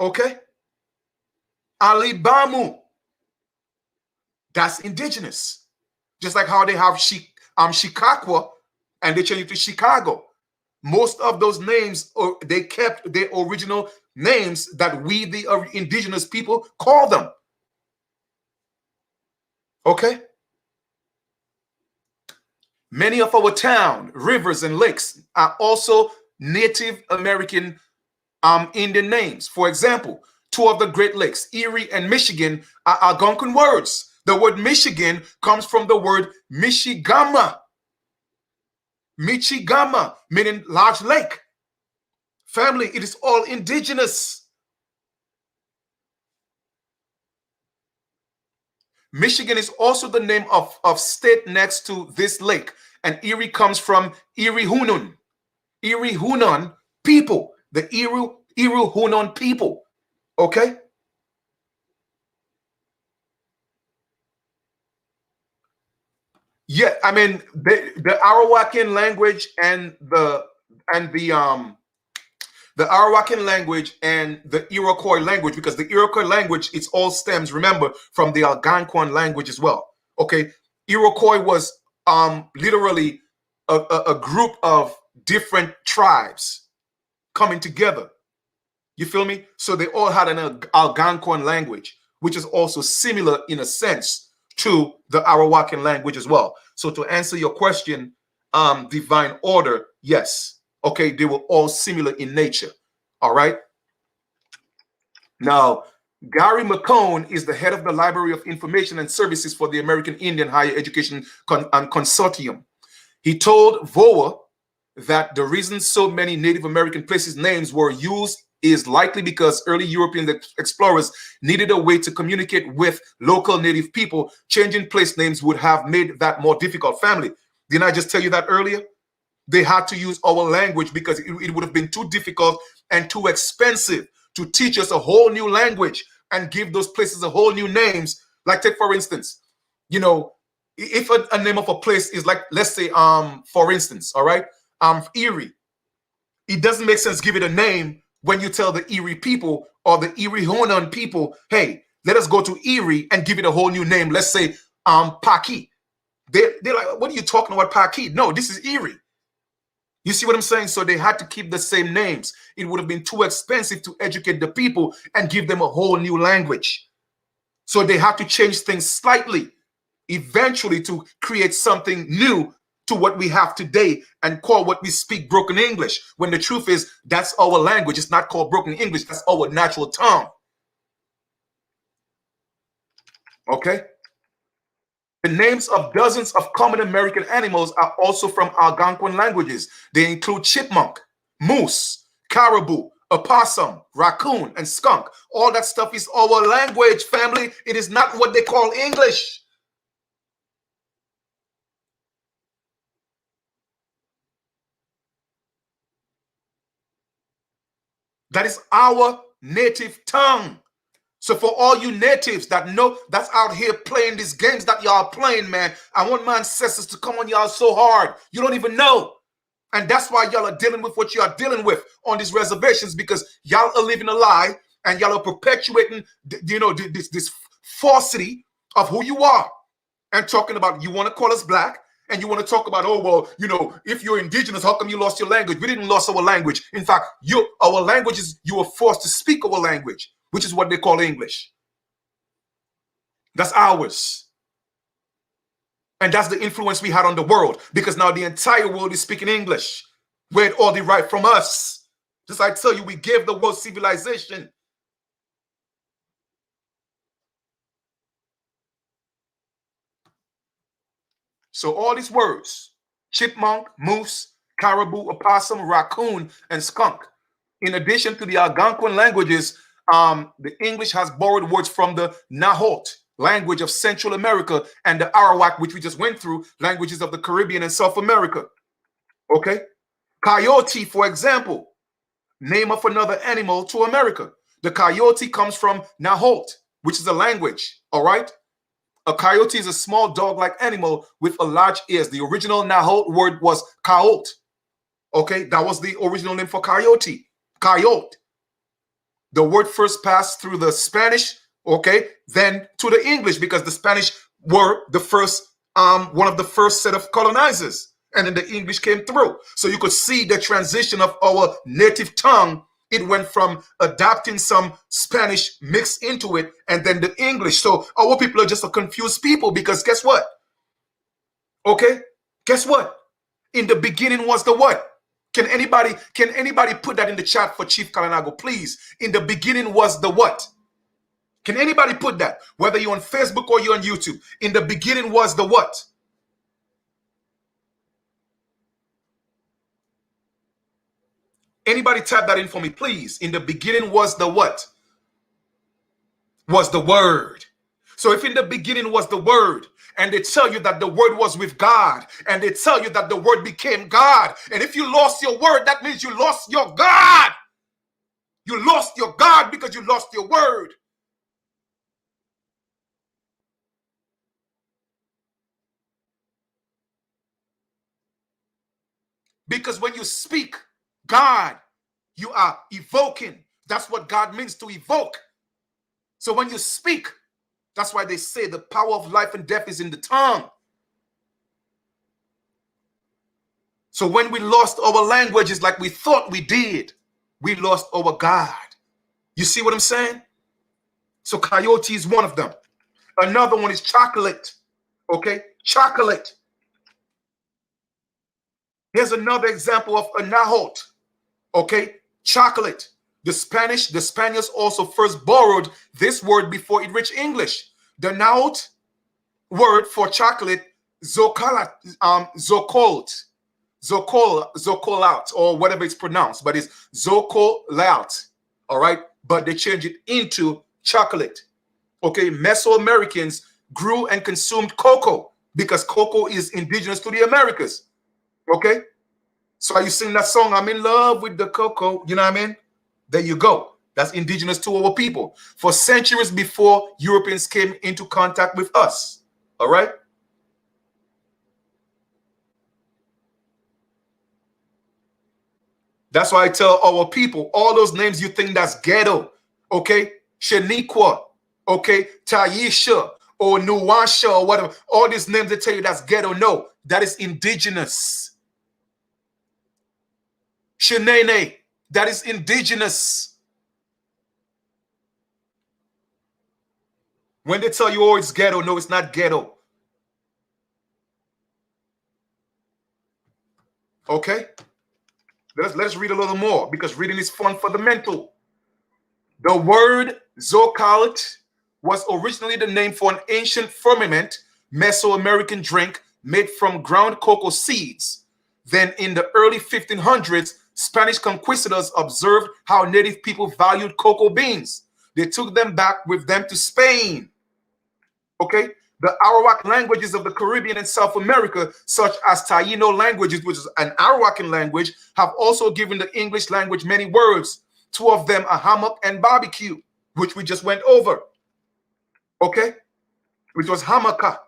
Okay? Alibamu. That's indigenous. Just like how they have Chicago and they changed it to Chicago. Most of those names, they kept their original names that we, the indigenous people, call them. Okay? Many of our towns, rivers, and lakes are also Native American Indian names. For example, two of the Great Lakes, Erie and Michigan, are Algonquin words. The word Michigan comes from the word Michigama. Michigama, meaning large lake. Family, it is all indigenous. Michigan is also the name of state next to this lake. And Erie comes from Erie Hunon. Erie Hunon people. The Erie Hunon people. Okay? Yeah, I mean the Arawakan language and the Arawakan language and the Iroquois language, because the Iroquois language, it all stems, remember, from the Algonquin language as well. Okay, Iroquois was literally a group of different tribes coming together. You feel me? So they all had an Algonquin language, which is also similar in a sense to the Arawakan language as well. So to answer your question, divine order, yes. Okay, they were all similar in nature. All right. Now, Gary McCone is the head of the Library of Information and Services for the American Indian Higher Education Consortium. He told VOA that the reason so many Native American places names were used is likely because early European explorers needed a way to communicate with local native people. Changing place names would have made that more difficult. Family, didn't I just tell you that earlier? They had to use our language because it would have been too difficult and too expensive to teach us a whole new language and give those places a whole new names. Like, take for instance, you know, if a name of a place is like, let's say, for instance, all right, Erie, it doesn't make sense to give it a name when you tell the Erie people or the Erie Honan people, hey, let us go to Erie and give it a whole new name. Let's say Paki. They're like, what are you talking about, Paki? No, this is Erie. You see what I'm saying? So they had to keep the same names. It would have been too expensive to educate the people and give them a whole new language. So they had to change things slightly, eventually, to create something new to what we have today and call what we speak broken English. When the truth is, that's our language. It's not called broken English. That's our natural tongue. Okay? The names of dozens of common American animals are also from Algonquin languages. They include chipmunk, moose, caribou, opossum, raccoon, and skunk. All that stuff is our language, family. It is not what they call English. That is our native tongue. So for all you natives that know, that's out here playing these games that y'all playing, man, I want my ancestors to come on y'all so hard. You don't even know. And that's why y'all are dealing with what you are dealing with on these reservations, because y'all are living a lie and y'all are perpetuating, you know, this falsity of who you are and talking about you want to call us black and you want to talk about, oh, well, you know, if you're indigenous, how come you lost your language? We didn't lose our language. In fact, our language is you were forced to speak our language, which is what they call English. That's ours. And that's the influence we had on the world, because now the entire world is speaking English. We had all the right from us. Just I tell you, we gave the world civilization. So all these words, chipmunk, moose, caribou, opossum, raccoon, and skunk. In addition to the Algonquin languages, the English has borrowed words from the Nahuatl language of Central America and the Arawak, which we just went through, languages of the Caribbean and South America. Okay? Coyote, for example, name of another animal to America. The coyote comes from Nahuatl, which is a language, all right? A coyote is a small dog-like animal with a large ears. The original Nahuatl word was coyote. Okay, that was the original name for coyote. Coyote. The word first passed through the Spanish, okay, then to the English, because the Spanish were the first, one of the first set of colonizers, and then the English came through. So you could see the transition of our native tongue. It went from adapting some Spanish mixed into it, and then the English. So our people are just a confused people, because guess what? Okay, guess what? In the beginning was the what? Can anybody put that in the chat for Chief Kalanago, please? In the beginning was the what? Can anybody put that? Whether you're on Facebook or you're on YouTube. In the beginning was the what? Anybody type that in for me, please. In the beginning was the what? Was the word. So if in the beginning was the word, and they tell you that the word was with God, and they tell you that the word became God, and if you lost your word, that means you lost your God. You lost your God because you lost your word. Because when you speak God, you are evoking. That's what God means, to evoke. So when you speak, that's why they say the power of life and death is in the tongue. So when we lost our languages like we thought we did, we lost our God. You see what I'm saying? So coyote is one of them. Another one is chocolate. Okay? Chocolate. Here's another example of a Nahuatl. Okay? Chocolate. The Spaniards also first borrowed this word before it reached English. The Nahuatl word for chocolate, zocolat, zocolat, or whatever it's pronounced, but it's zocolat. All right? But they changed it into chocolate. Okay? Mesoamericans grew and consumed cocoa because cocoa is indigenous to the Americas. Okay? So are you singing that song, I'm in love with the cocoa? You know what I mean? There you go. That's indigenous to our people. For centuries before Europeans came into contact with us. All right? That's why I tell our people, all those names you think that's ghetto, okay? Shaniqua, okay? Taisha, or Nuwasha, or whatever. All these names they tell you that's ghetto. No, that is indigenous. Shanene, that is indigenous. When they tell you, oh, it's ghetto, no, it's not ghetto. Okay? Let's read a little more, because reading is fun for the mental. The word Zocalt was originally the name for an ancient ferment Mesoamerican drink made from ground cocoa seeds. Then in the early 1500s, Spanish conquistadors observed how native people valued cocoa beans. They took them back with them to Spain. Okay? The Arawak languages of the Caribbean and South America, such as Taino languages, which is an Arawakan language, have also given the English language many words. Two of them are hammock and barbecue, which we just went over. Okay? Which was hamaka.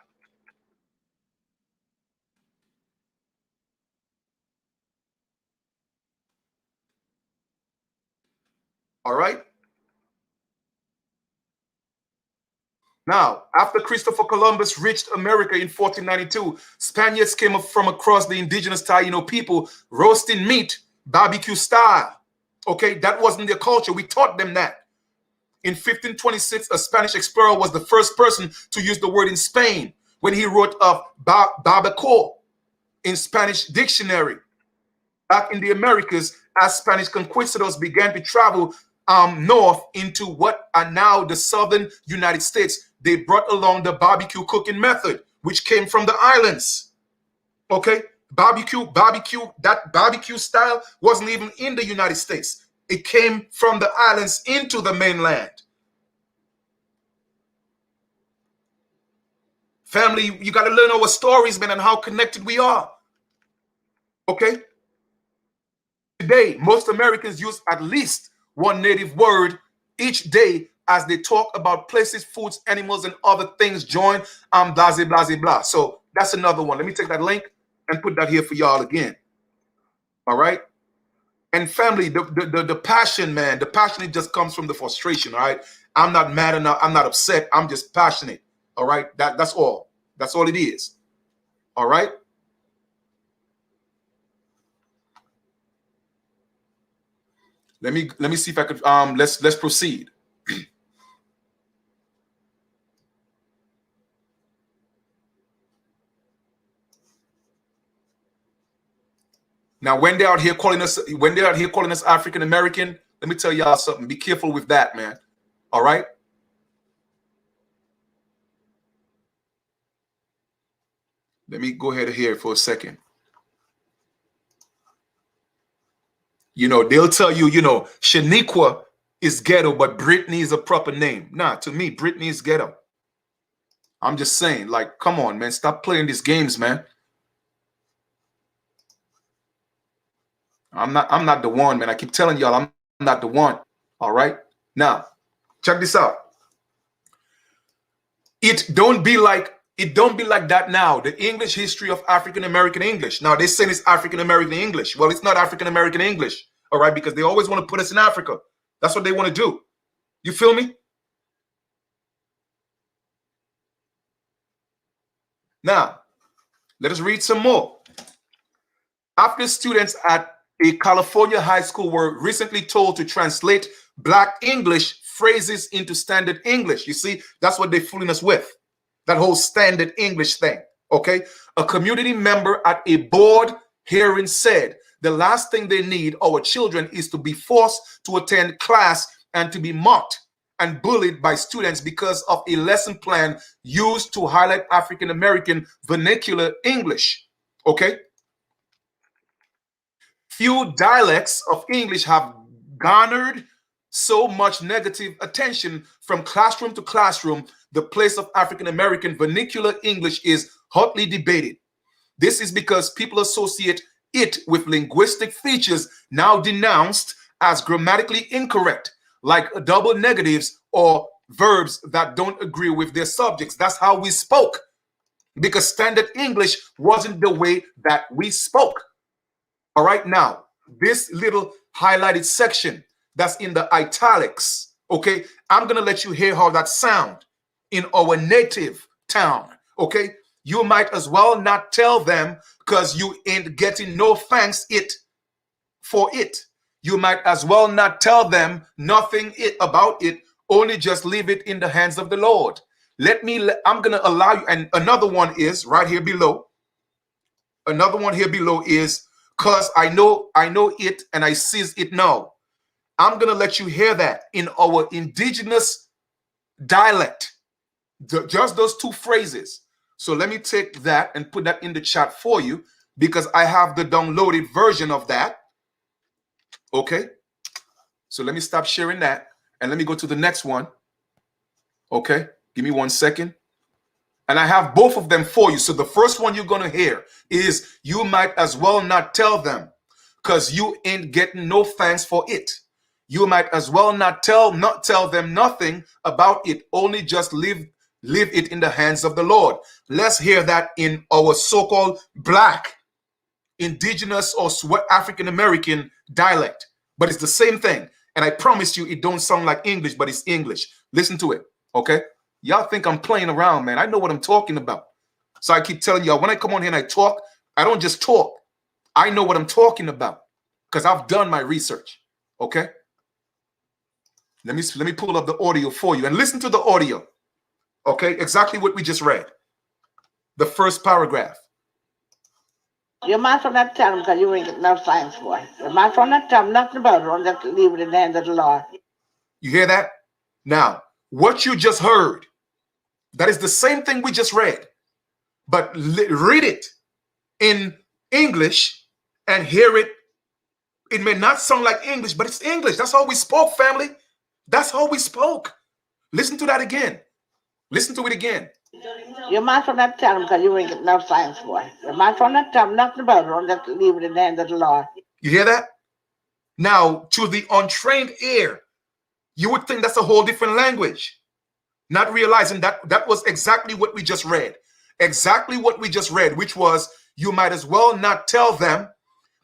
All right? Now, after Christopher Columbus reached America in 1492, Spaniards came from across the indigenous Taino people roasting meat, barbecue style. Okay, that wasn't their culture. We taught them that. In 1526, a Spanish explorer was the first person to use the word in Spain when he wrote of barbacoa in Spanish dictionary. Back in the Americas, as Spanish conquistadors began to travel north into what are now the southern United States, they brought along the barbecue cooking method, which came from the islands. Okay? That barbecue style wasn't even in the United States. It came from the islands into the mainland. Family, you got to learn our stories, man, and how connected we are. Okay? Today, most Americans use at least one native word each day as they talk about places, foods, animals, and other things. Join blah, blah, blah. So that's another one. Let me take that link and put that here for y'all again. All right? And family, the passion, man, the passion, it just comes from the frustration, all right? I'm not mad enough. I'm not upset. I'm just passionate, all right? That's all. That's all it is, all right? Let me see if I could, let's proceed. Now, when they're out here calling us African American, let me tell y'all something. Be careful with that, man. All right? Let me go ahead here for a second. You know, they'll tell you, you know, Shaniqua is ghetto, but Brittany is a proper name. Nah, to me, Brittany is ghetto. I'm just saying, like, come on, man. Stop playing these games, man. I'm not the one, man. I keep telling y'all I'm not the one. All right? Now, check this out. It don't be like that now. The English history of African American English. Now they say it's African American English. Well, it's not African American English. All right, because they always want to put us in Africa. That's what they want to do. You feel me? Now, let us read some more. After students at a California high school were recently told to translate Black English phrases into standard English. You see, that's what they're fooling us with. That whole standard English thing. Okay. A community member at a board hearing said the last thing they need, our children, is to be forced to attend class and to be mocked and bullied by students because of a lesson plan used to highlight African American vernacular English. Okay. Few dialects of English have garnered so much negative attention from classroom to classroom. The place of African American vernacular English is hotly debated. This is because people associate it with linguistic features now denounced as grammatically incorrect, like double negatives or verbs that don't agree with their subjects. That's how we spoke, because standard English wasn't the way that we spoke. All right, now, this little highlighted section that's in the italics, okay, I'm going to let you hear how that sound in our native town, okay? You might as well not tell them, because you ain't getting no thanks for it. You might as well not tell them nothing about it, only just leave it in the hands of the Lord. I'm going to allow you, and another one is right here below. Another one here below is, because I know it and I sees it now. I'm going to let you hear that in our indigenous dialect. Just those two phrases. So let me take that and put that in the chat for you, because I have the downloaded version of that. Okay. So let me stop sharing that and let me go to the next one. Okay. Give me 1 second. And I have both of them for you. So the first one you're going to hear is, you might as well not tell them, because you ain't getting no thanks for it. You might as well not tell them nothing about it, only just leave it in the hands of the Lord. Let's hear that in our so-called black, indigenous, or African American dialect. But it's the same thing. And I promise you, it don't sound like English, but it's English. Listen to it. Okay. Y'all think I'm playing around, man. I know what I'm talking about. So I keep telling y'all, when I come on here and I talk, I don't just talk. I know what I'm talking about, because I've done my research. Okay. Let me pull up the audio for you and listen to the audio. Okay. Exactly what we just read. The first paragraph. You might as well not tell them, because you ain't getting no thanks for it. You might as well not tell them nothing about it, or just leave it in the hands of the Lord. You hear that? Now, what you just heard, that is the same thing we just read, but read it in English and hear it. It may not sound like English, but it's English. That's how we spoke, family. That's how we spoke. Listen to that again. Listen to it again. You might as well not tell them, because you ain't getting no thanks for it. You might as well not tell them nothing about it, or just leave it in the hands of the Lord. You hear that? Now, to the untrained ear, you would think that's a whole different language, not realizing that that was exactly what we just read. Exactly what we just read, which was, you might as well not tell them,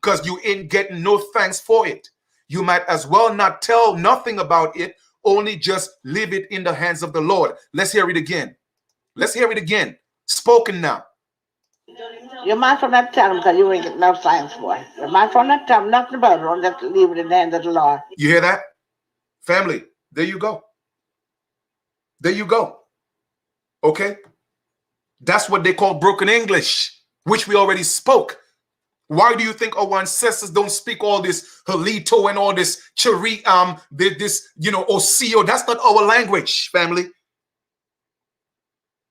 because you ain't getting no thanks for it. You might as well not tell nothing about it, only just leave it in the hands of the Lord. Let's hear it again. Let's hear it again. Spoken now. You might as well not tell them, because you ain't getting no thanks for it. You might as well not tell them nothing about it, or just leave it in the hands of the Lord. You hear that? Family, there you go. There you go. Okay? That's what they call broken English, which we already spoke. Why do you think our ancestors don't speak all this Halito and all this Chiri, Osio? That's not our language, family.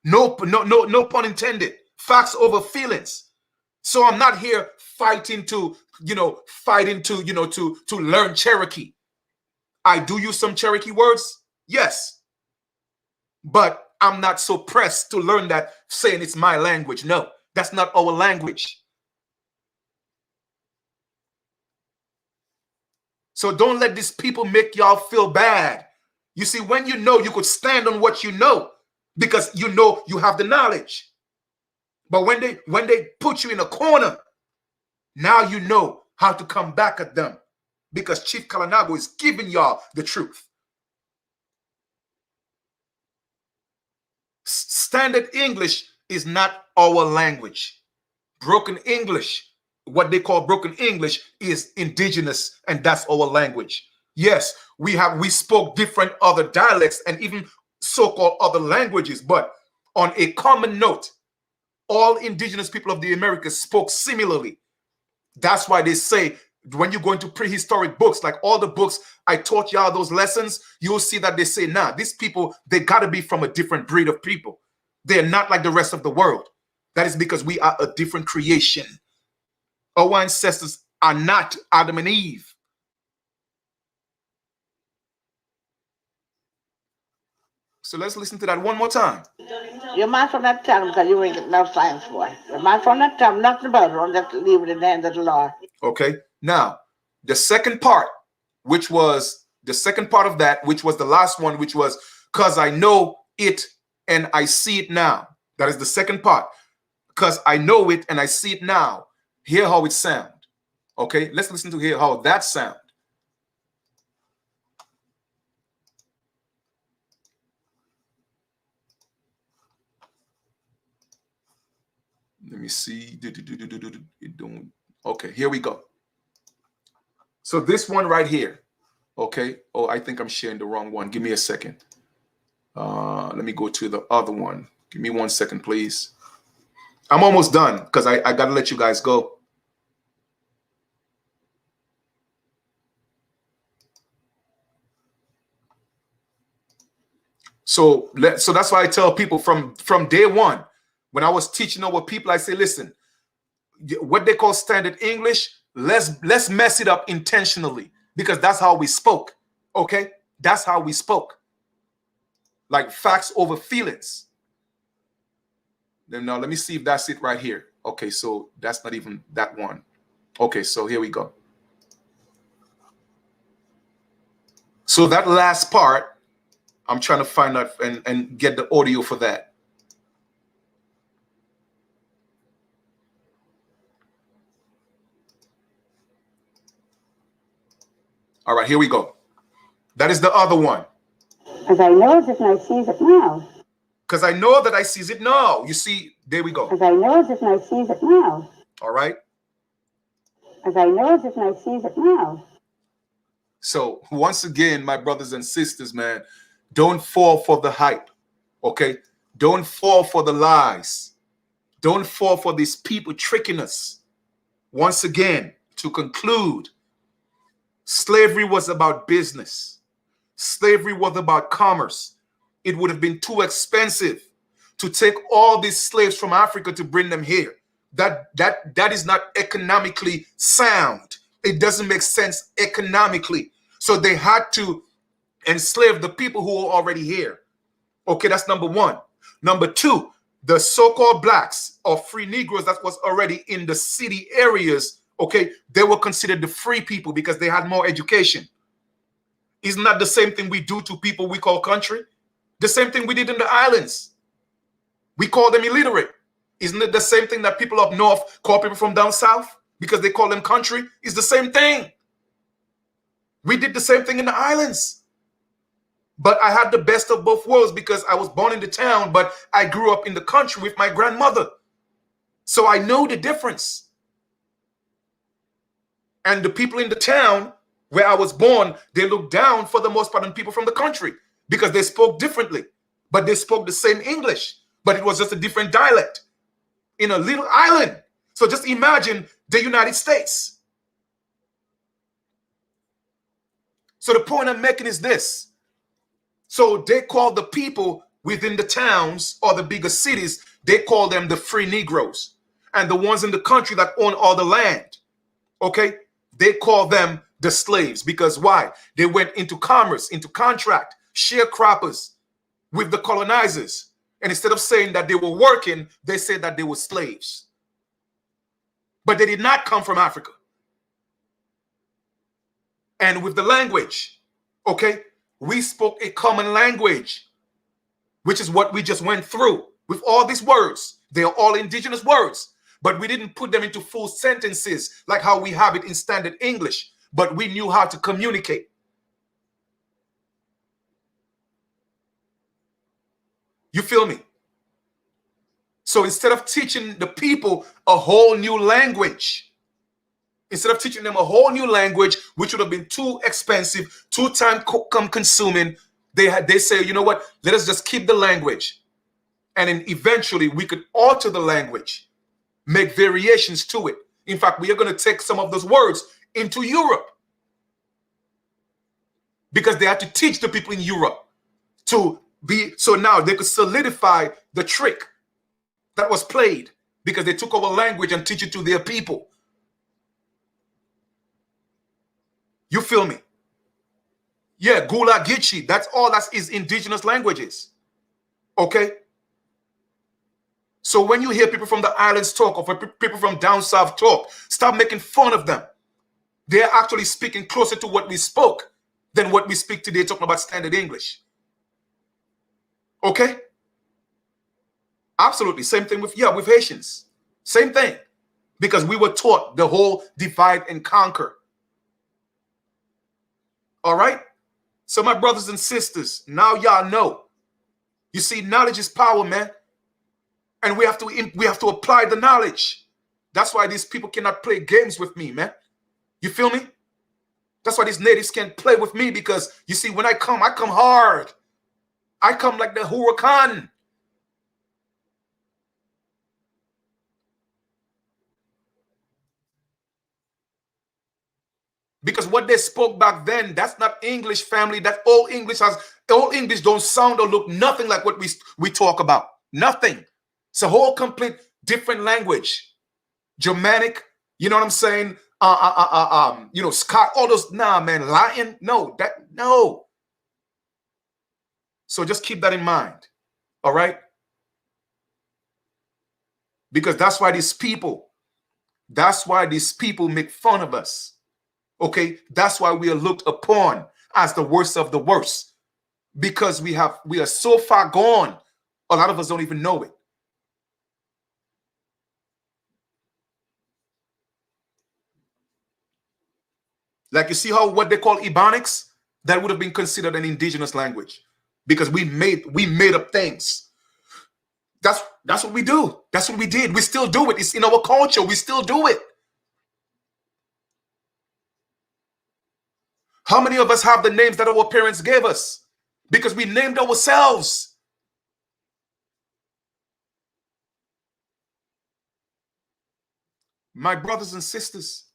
No pun intended. Facts over feelings. So I'm not here fighting to learn Cherokee. I do use some Cherokee words, yes. But I'm not so pressed to learn that saying it's my language. No, that's not our language. So don't let these people make y'all feel bad. You see, when you know, you could stand on what you know, because you know you have the knowledge. But when they put you in a corner, now you know how to come back at them, because Chief Kalanago is giving y'all the truth. Standard English is not our language. Broken English, what they call broken English, is indigenous, and that's our language. Yes, we spoke different other dialects and even so-called other languages, but on a common note, all indigenous people of the Americas spoke similarly. That's why they say, when you go into prehistoric books, like all the books I taught y'all those lessons, you'll see that they say, nah, these people, they got to be from a different breed of people. They're not like the rest of the world. That is because we are a different creation. Our ancestors are not Adam and Eve. So let's listen to that one more time. You might as well not tell them, because you ain't getting no thanks for it. You might as well not tell them nothing about it, or just leave it in the hands of the Lord. Okay. Now, the second part, which was the second part of that, which was the last one, which was because I know it and I see it now. That is the second part. Because I know it and I see it now. Hear how it sound. Okay, let's listen to hear how that sound. Let me see. It don't. Okay, here we go. So this one right here. Okay. Oh, I think I'm sharing the wrong one. Give me a second. Let me go to the other one. Give me 1 second, please. I'm almost done because I got to let you guys go. So that's why I tell people from day one, when I was teaching our people, I say, listen, what they call standard English, let's mess it up intentionally because that's how we spoke. Okay, that's how we spoke. Like facts over feelings. Then now let me see if that's it right here. Okay, so that's not even that one. Okay, so here we go. So that last part, I'm trying to find out and get the audio for that. All right, here we go. That is the other one. Because I know it and I sees it now. Because I know that I sees it now. You see, there we go. Because I know it and I sees it now. All right. Because I know it and I sees it now. So once again, my brothers and sisters, man, don't fall for the hype. Okay. Don't fall for the lies. Don't fall for these people tricking us. Once again, to conclude, slavery was about business. Slavery was about commerce. It would have been too expensive to take all these slaves from Africa to bring them here. That is not economically sound. It doesn't make sense economically. So they had to enslave the people who were already here. Okay, that's number one. Number two, the so-called blacks or free Negroes that was already in the city areas, okay, they were considered the free people because they had more education. Isn't that the same thing we do to people we call country? The same thing we did in the islands. We call them illiterate. Isn't it the same thing that people up north call people from down south because they call them country? It's the same thing. We did the same thing in the islands. But I had the best of both worlds because I was born in the town, but I grew up in the country with my grandmother. So I know the difference. And the people in the town where I was born, they looked down for the most part on people from the country because they spoke differently, but they spoke the same English, but it was just a different dialect in a little island. So just imagine the United States. So the point I'm making is this. So they call the people within the towns or the bigger cities, they call them the free Negroes. And the ones in the country that own all the land, okay, they call them the slaves. Because why? They went into commerce, into contract, sharecroppers with the colonizers. And instead of saying that they were working, they said that they were slaves. But they did not come from Africa. And with the language, okay, we spoke a common language, which is what we just went through with all these words. They are all indigenous words, but we didn't put them into full sentences like how we have it in standard English, but we knew how to communicate. You feel me? So instead of teaching the people a whole new language, instead of teaching them a whole new language, which would have been too expensive, too time consuming, they say, you know what, let us just keep the language. And then eventually we could alter the language, make variations to it. In fact, we are going to take some of those words into Europe because they had to teach the people in Europe to be, so now they could solidify the trick that was played because they took our language and teach it to their people. You feel me? Yeah, Gula Gichi, that's all that is indigenous languages. Okay? So when you hear people from the islands talk or people from down south talk, stop making fun of them. They're actually speaking closer to what we spoke than what we speak today, talking about standard English. Okay? Absolutely. Same thing with Haitians. Same thing. Because we were taught the whole divide and conquer. All right? So my brothers and sisters, now y'all know. You see, knowledge is power, man. And we have to apply the knowledge. That's why these people cannot play games with me, man. You feel me? That's why these natives can't play with me, because you see, when I come hard. I come like the hurricane. Because what they spoke back then, that's not English, family. That old English don't sound or look nothing like what we talk about. Nothing. It's a whole complete different language. Germanic, you know what I'm saying? Scott, all those, nah, man, Latin, no. So just keep that in mind, all right? Because that's why these people make fun of us, okay? That's why we are looked upon as the worst of the worst, because we are so far gone, a lot of us don't even know it. Like, you see how what they call Ebonics, that would have been considered an indigenous language, because we made up things. That's what we do. That's what we did. We still do it. It's in our culture. We still do it. How many of us have the names that our parents gave us? Because we named ourselves. My brothers and sisters,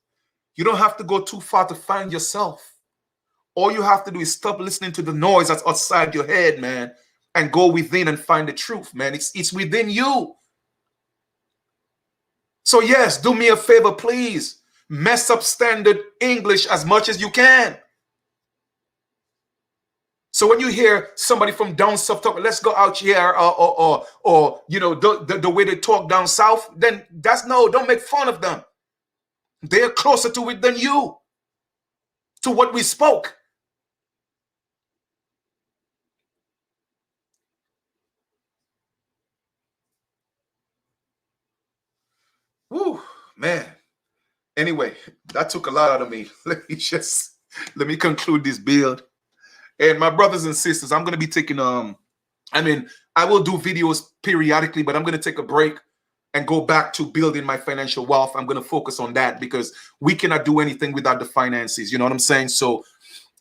you don't have to go too far to find yourself. All you have to do is stop listening to the noise that's outside your head, man, and go within and find the truth, man. It's within you. So yes, do me a favor, please. Mess up standard English as much as you can. So when you hear somebody from down south talk, let's go out here, or you know, the way they talk down south, then don't make fun of them. They're closer to it than you, to what we spoke. Woo, man. Anyway, that took a lot out of me. Let me conclude this build. And my brothers and sisters, I'm gonna be taking I will do videos periodically, but I'm gonna take a break and go back to building my financial wealth. I'm gonna focus on that, because we cannot do anything without the finances. You know what I'm saying? So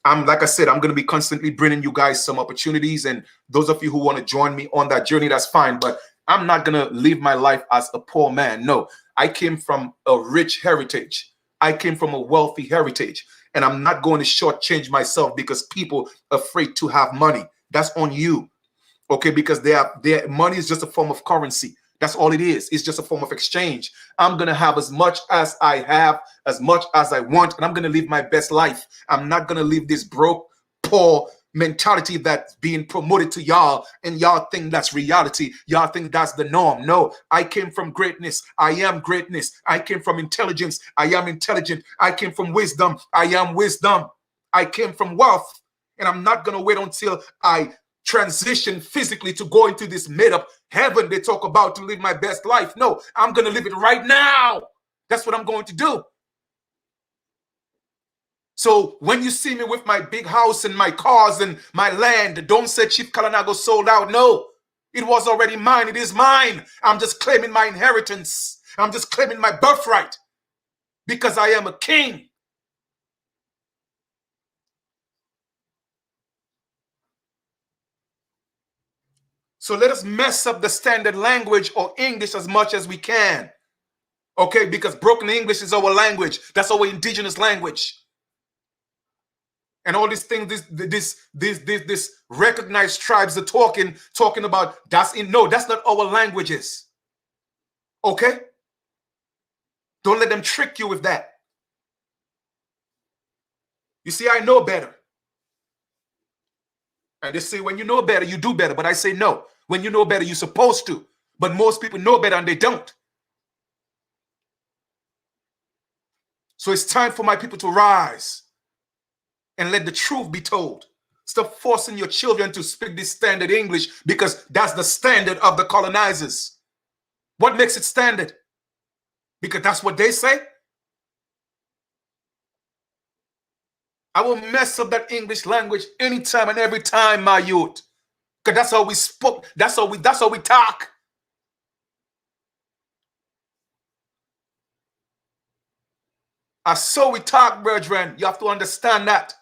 like I said, I'm gonna be constantly bringing you guys some opportunities, and those of you who want to join me on that journey, that's fine. But I'm not gonna live my life as a poor man. No, I came from a rich heritage. I came from a wealthy heritage. And I'm not going to shortchange myself because people are afraid to have money. That's on you, okay? Because their money is just a form of currency. That's all it is. It's just a form of exchange. I'm going to have as much as I have, as much as I want, and I'm going to live my best life. I'm not going to live this broke, poor mentality that's being promoted to y'all, and y'all think that's reality. Y'all think that's the norm. No, I came from greatness. I am greatness. I came from intelligence. I am intelligent. I came from wisdom. I am wisdom. I came from wealth, and I'm not going to wait until I transition physically to go into this made-up heaven they talk about to live my best life. No, I'm going to live it right now. That's what I'm going to do. So when you see me with my big house and my cars and my land, don't say Chief Kalanago sold out. No, it was already mine. It is mine. I'm just claiming my inheritance. I'm just claiming my birthright, because I am a king. So let us mess up the standard language or English as much as we can. Okay, because broken English is our language. That's our indigenous language. And all these things, this recognized tribes are talking about, that's not our languages. Okay? Don't let them trick you with that. You see, I know better. And they say, when you know better, you do better. But I say, no. When you know better, you're supposed to. But most people know better and they don't. So it's time for my people to rise and let the truth be told. Stop forcing your children to speak this standard English because that's the standard of the colonizers. What makes it standard? Because that's what they say. I will mess up that English language anytime and every time, my youth. Because that's how we spoke. That's how we talk. That's how we talk, brethren. You have to understand that.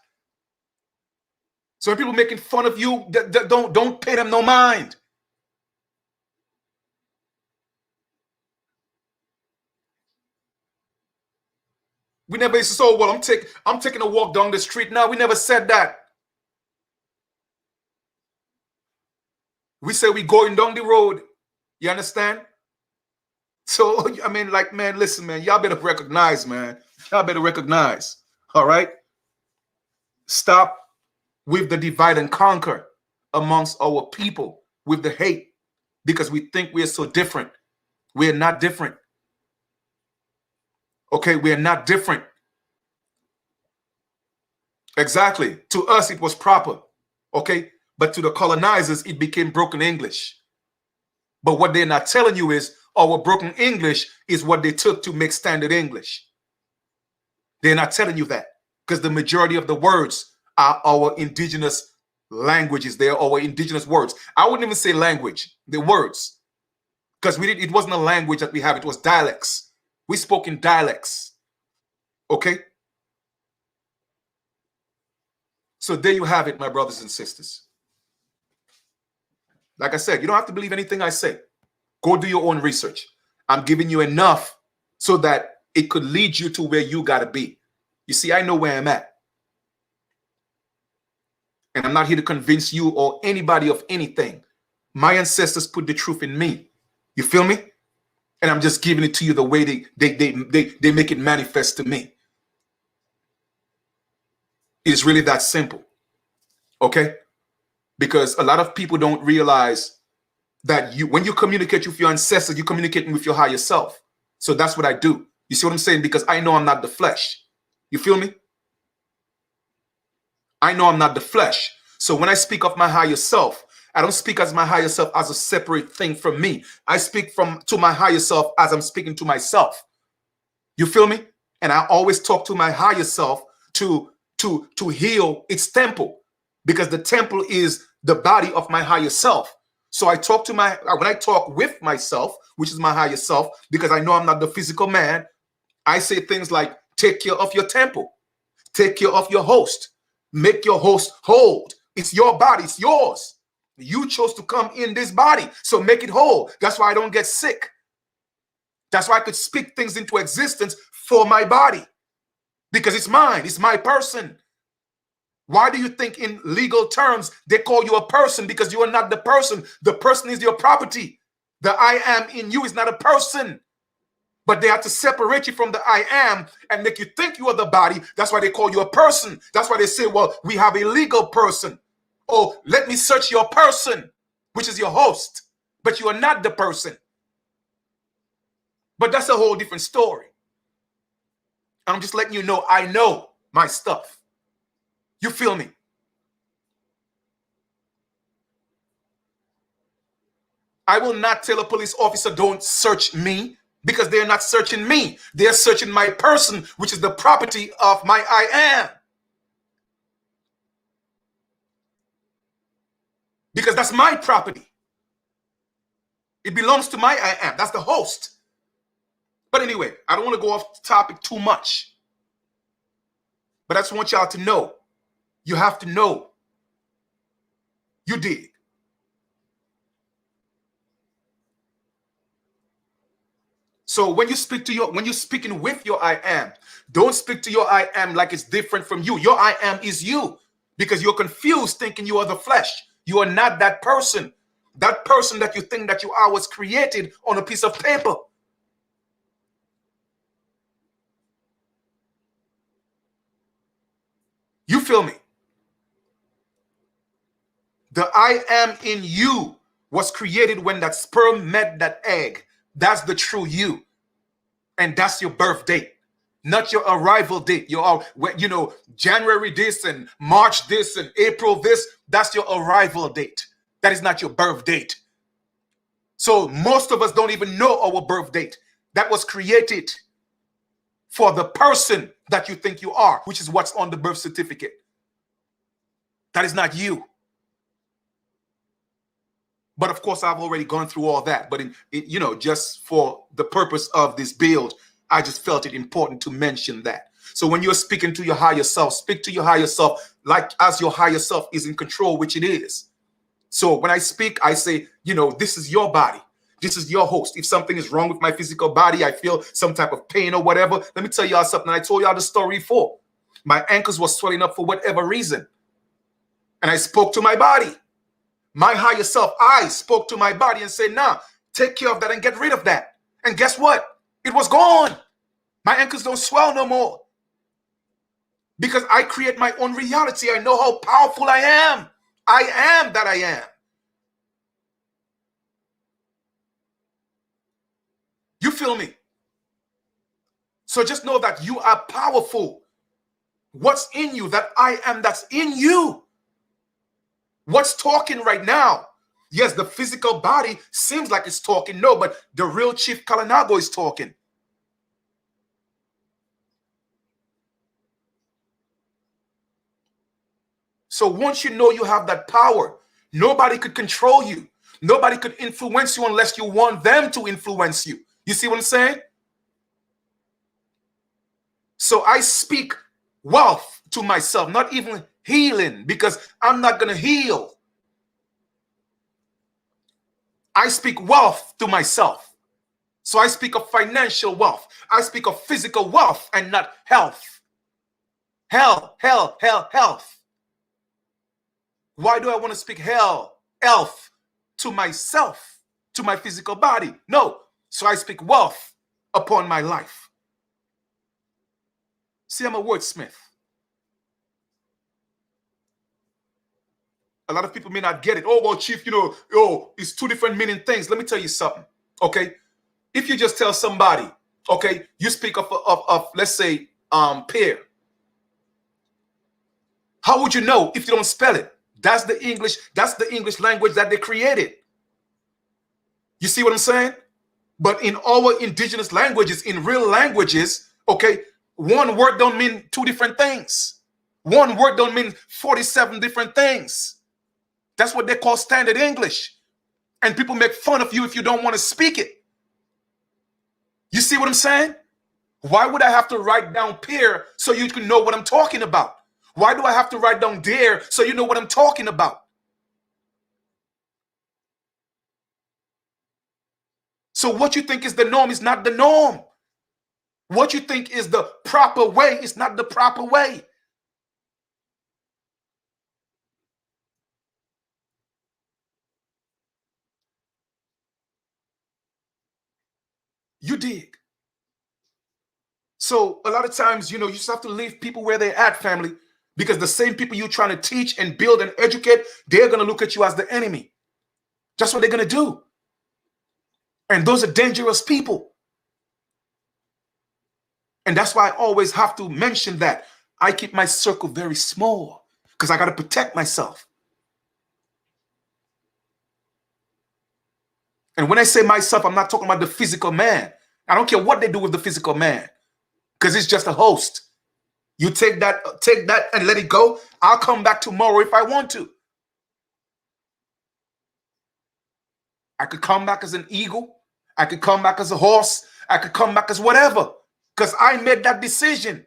So when people making fun of you, don't pay them no mind. We never used to say, oh, well, I'm taking a walk down the street now. We never said that. We say we going down the road. You understand? So, I mean, like, man, listen, man, y'all better recognize, man. Y'all better recognize. All right? Stop with the divide and conquer amongst our people with the hate because we think we're so different. We're not different. Okay, we're not different. Exactly. To us, it was proper. Okay, but to the colonizers, it became broken English. But what they're not telling you is our broken English is what they took to make standard English. They're not telling you that because the majority of the words are our indigenous languages. They are our indigenous words. I wouldn't even say language, the words, because it wasn't a language that we have. It was dialects. We spoke in dialects. Okay. So there you have it, my brothers and sisters. Like I said, you don't have to believe anything I say. Go do your own research. I'm giving you enough so that it could lead you to where you got to be. You see, I know where I'm at. And I'm not here to convince you or anybody of anything. My ancestors put the truth in me. You feel me? And I'm just giving it to you the way they make it manifest to me. It's really that simple. Okay? Because a lot of people don't realize that when you communicate with your ancestors, you're communicating with your higher self. So that's what I do. You see what I'm saying? Because I know I'm not the flesh. You feel me? I know I'm not the flesh. So when I speak of my higher self, I don't speak as my higher self as a separate thing from me. I speak to my higher self as I'm speaking to myself. You feel me? And I always talk to my higher self to heal its temple, because the temple is the body of my higher self. So I talk to when I talk with myself, which is my higher self, because I know I'm not the physical man, I say things like, take care of your temple, take care of your host, make your host whole. It's your body, it's yours. You chose to come in this body, so make it whole. That's why I don't get sick. That's why I could speak things into existence for my body, because it's mine, it's my person. Why do you think in legal terms they call you a person? Because you are not the person. The person is your property. The I am in you is not a person. But they have to separate you from the I am and make you think you are the body. That's why they call you a person. That's why they say, well, we have a legal person. Oh, let me search your person, which is your host. But you are not the person. But that's a whole different story. I'm just letting you know I know my stuff. You feel me? I will not tell a police officer don't search me, because they're not searching me. They're searching my person, which is the property of my I am. Because that's my property. It belongs to my I am. That's the host. But anyway, I don't want to go off topic too much. But I just want y'all to know. You have to know. You dig. So when you speak to when you're speaking with your I am, don't speak to your I am like it's different from you. Your I am is you, because you're confused thinking you are the flesh. You are not that person. That person that you think that you are was created on a piece of paper. You feel me? The I am in you was created when that sperm met that egg. That's the true you. And that's your birth date. not your arrival date. January this and March this and April this. That's your arrival date. That is not your birth date. So most of us don't even know our birth date. That was created for the person that you think you are, which is what's on the birth certificate. That is not you. But of course, I've already gone through all that. But just for the purpose of this build, I just felt it important to mention that. So when you're speaking to your higher self, speak to your higher self like as your higher self is in control, which it is. So when I speak, I say, this is your body. This is your host. If something is wrong with my physical body, I feel some type of pain or whatever. Let me tell y'all something. I told y'all the story before. My ankles were swelling up for whatever reason. And I spoke to my body. My higher self, I spoke to my body and said, nah, take care of that and get rid of that. And guess what? It was gone. My ankles don't swell no more. Because I create my own reality. I know how powerful I am. I am that I am. You feel me? So just know that you are powerful. What's in you, that I am that's in you. What's talking right now? Yes, the physical body seems like it's talking. No, but the real Chief Kalinago is talking. So once you know you have that power, nobody could control you. Nobody could influence you unless you want them to influence you. You see what I'm saying? So I speak wealth to myself, not even healing, because I'm not going to heal. I speak wealth to myself. So I speak of financial wealth. I speak of physical wealth and not health. Health. Why do I want to speak health to myself, to my physical body? No. So I speak wealth upon my life. See, I'm a wordsmith. A lot of people may not get it. Oh, well, Chief, it's two different meaning things. Let me tell you something, okay? If you just tell somebody, okay, you speak of let's say, pear. How would you know if you don't spell it? That's the English language that they created. You see what I'm saying? But in our indigenous languages, in real languages, okay, one word don't mean two different things. One word don't mean 47 different things. That's what they call standard English. And people make fun of you if you don't want to speak it. You see what I'm saying? Why would I have to write down pear so you can know what I'm talking about? Why do I have to write down dare so you know what I'm talking about? So what you think is the norm is not the norm. What you think is the proper way is not the proper way. You dig? So a lot of times, you just have to leave people where they're at, family, because the same people you're trying to teach and build and educate, they're going to look at you as the enemy. That's what they're going to do. And those are dangerous people. And that's why I always have to mention that. I keep my circle very small because I got to protect myself. And when I say myself, I'm not talking about the physical man. I don't care what they do with the physical man because it's just a host. You take that and let it go. I'll come back tomorrow if I want to. I could come back as an eagle. I could come back as a horse. I could come back as whatever because I made that decision.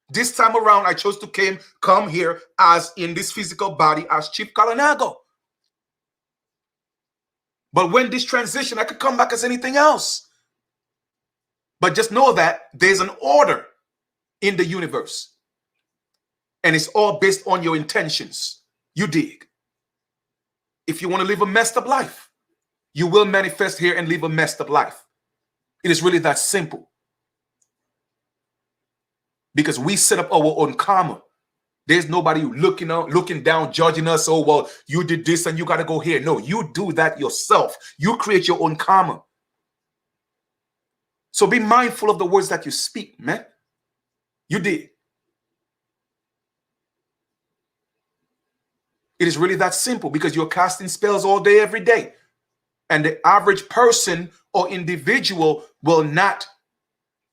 This time around, I chose to come here as in this physical body as Chief Kalinago. But when this transition, I could come back as anything else. But just know that there's an order in the universe. And it's all based on your intentions. You dig? If you want to live a messed up life, you will manifest here and live a messed up life. It is really that simple. Because we set up our own karma. There's nobody looking down, judging us. Oh, well, you did this and you got to go here. No, you do that yourself. You create your own karma. So be mindful of the words that you speak, man. You did. It is really that simple because you're casting spells all day, every day. And the average person or individual will not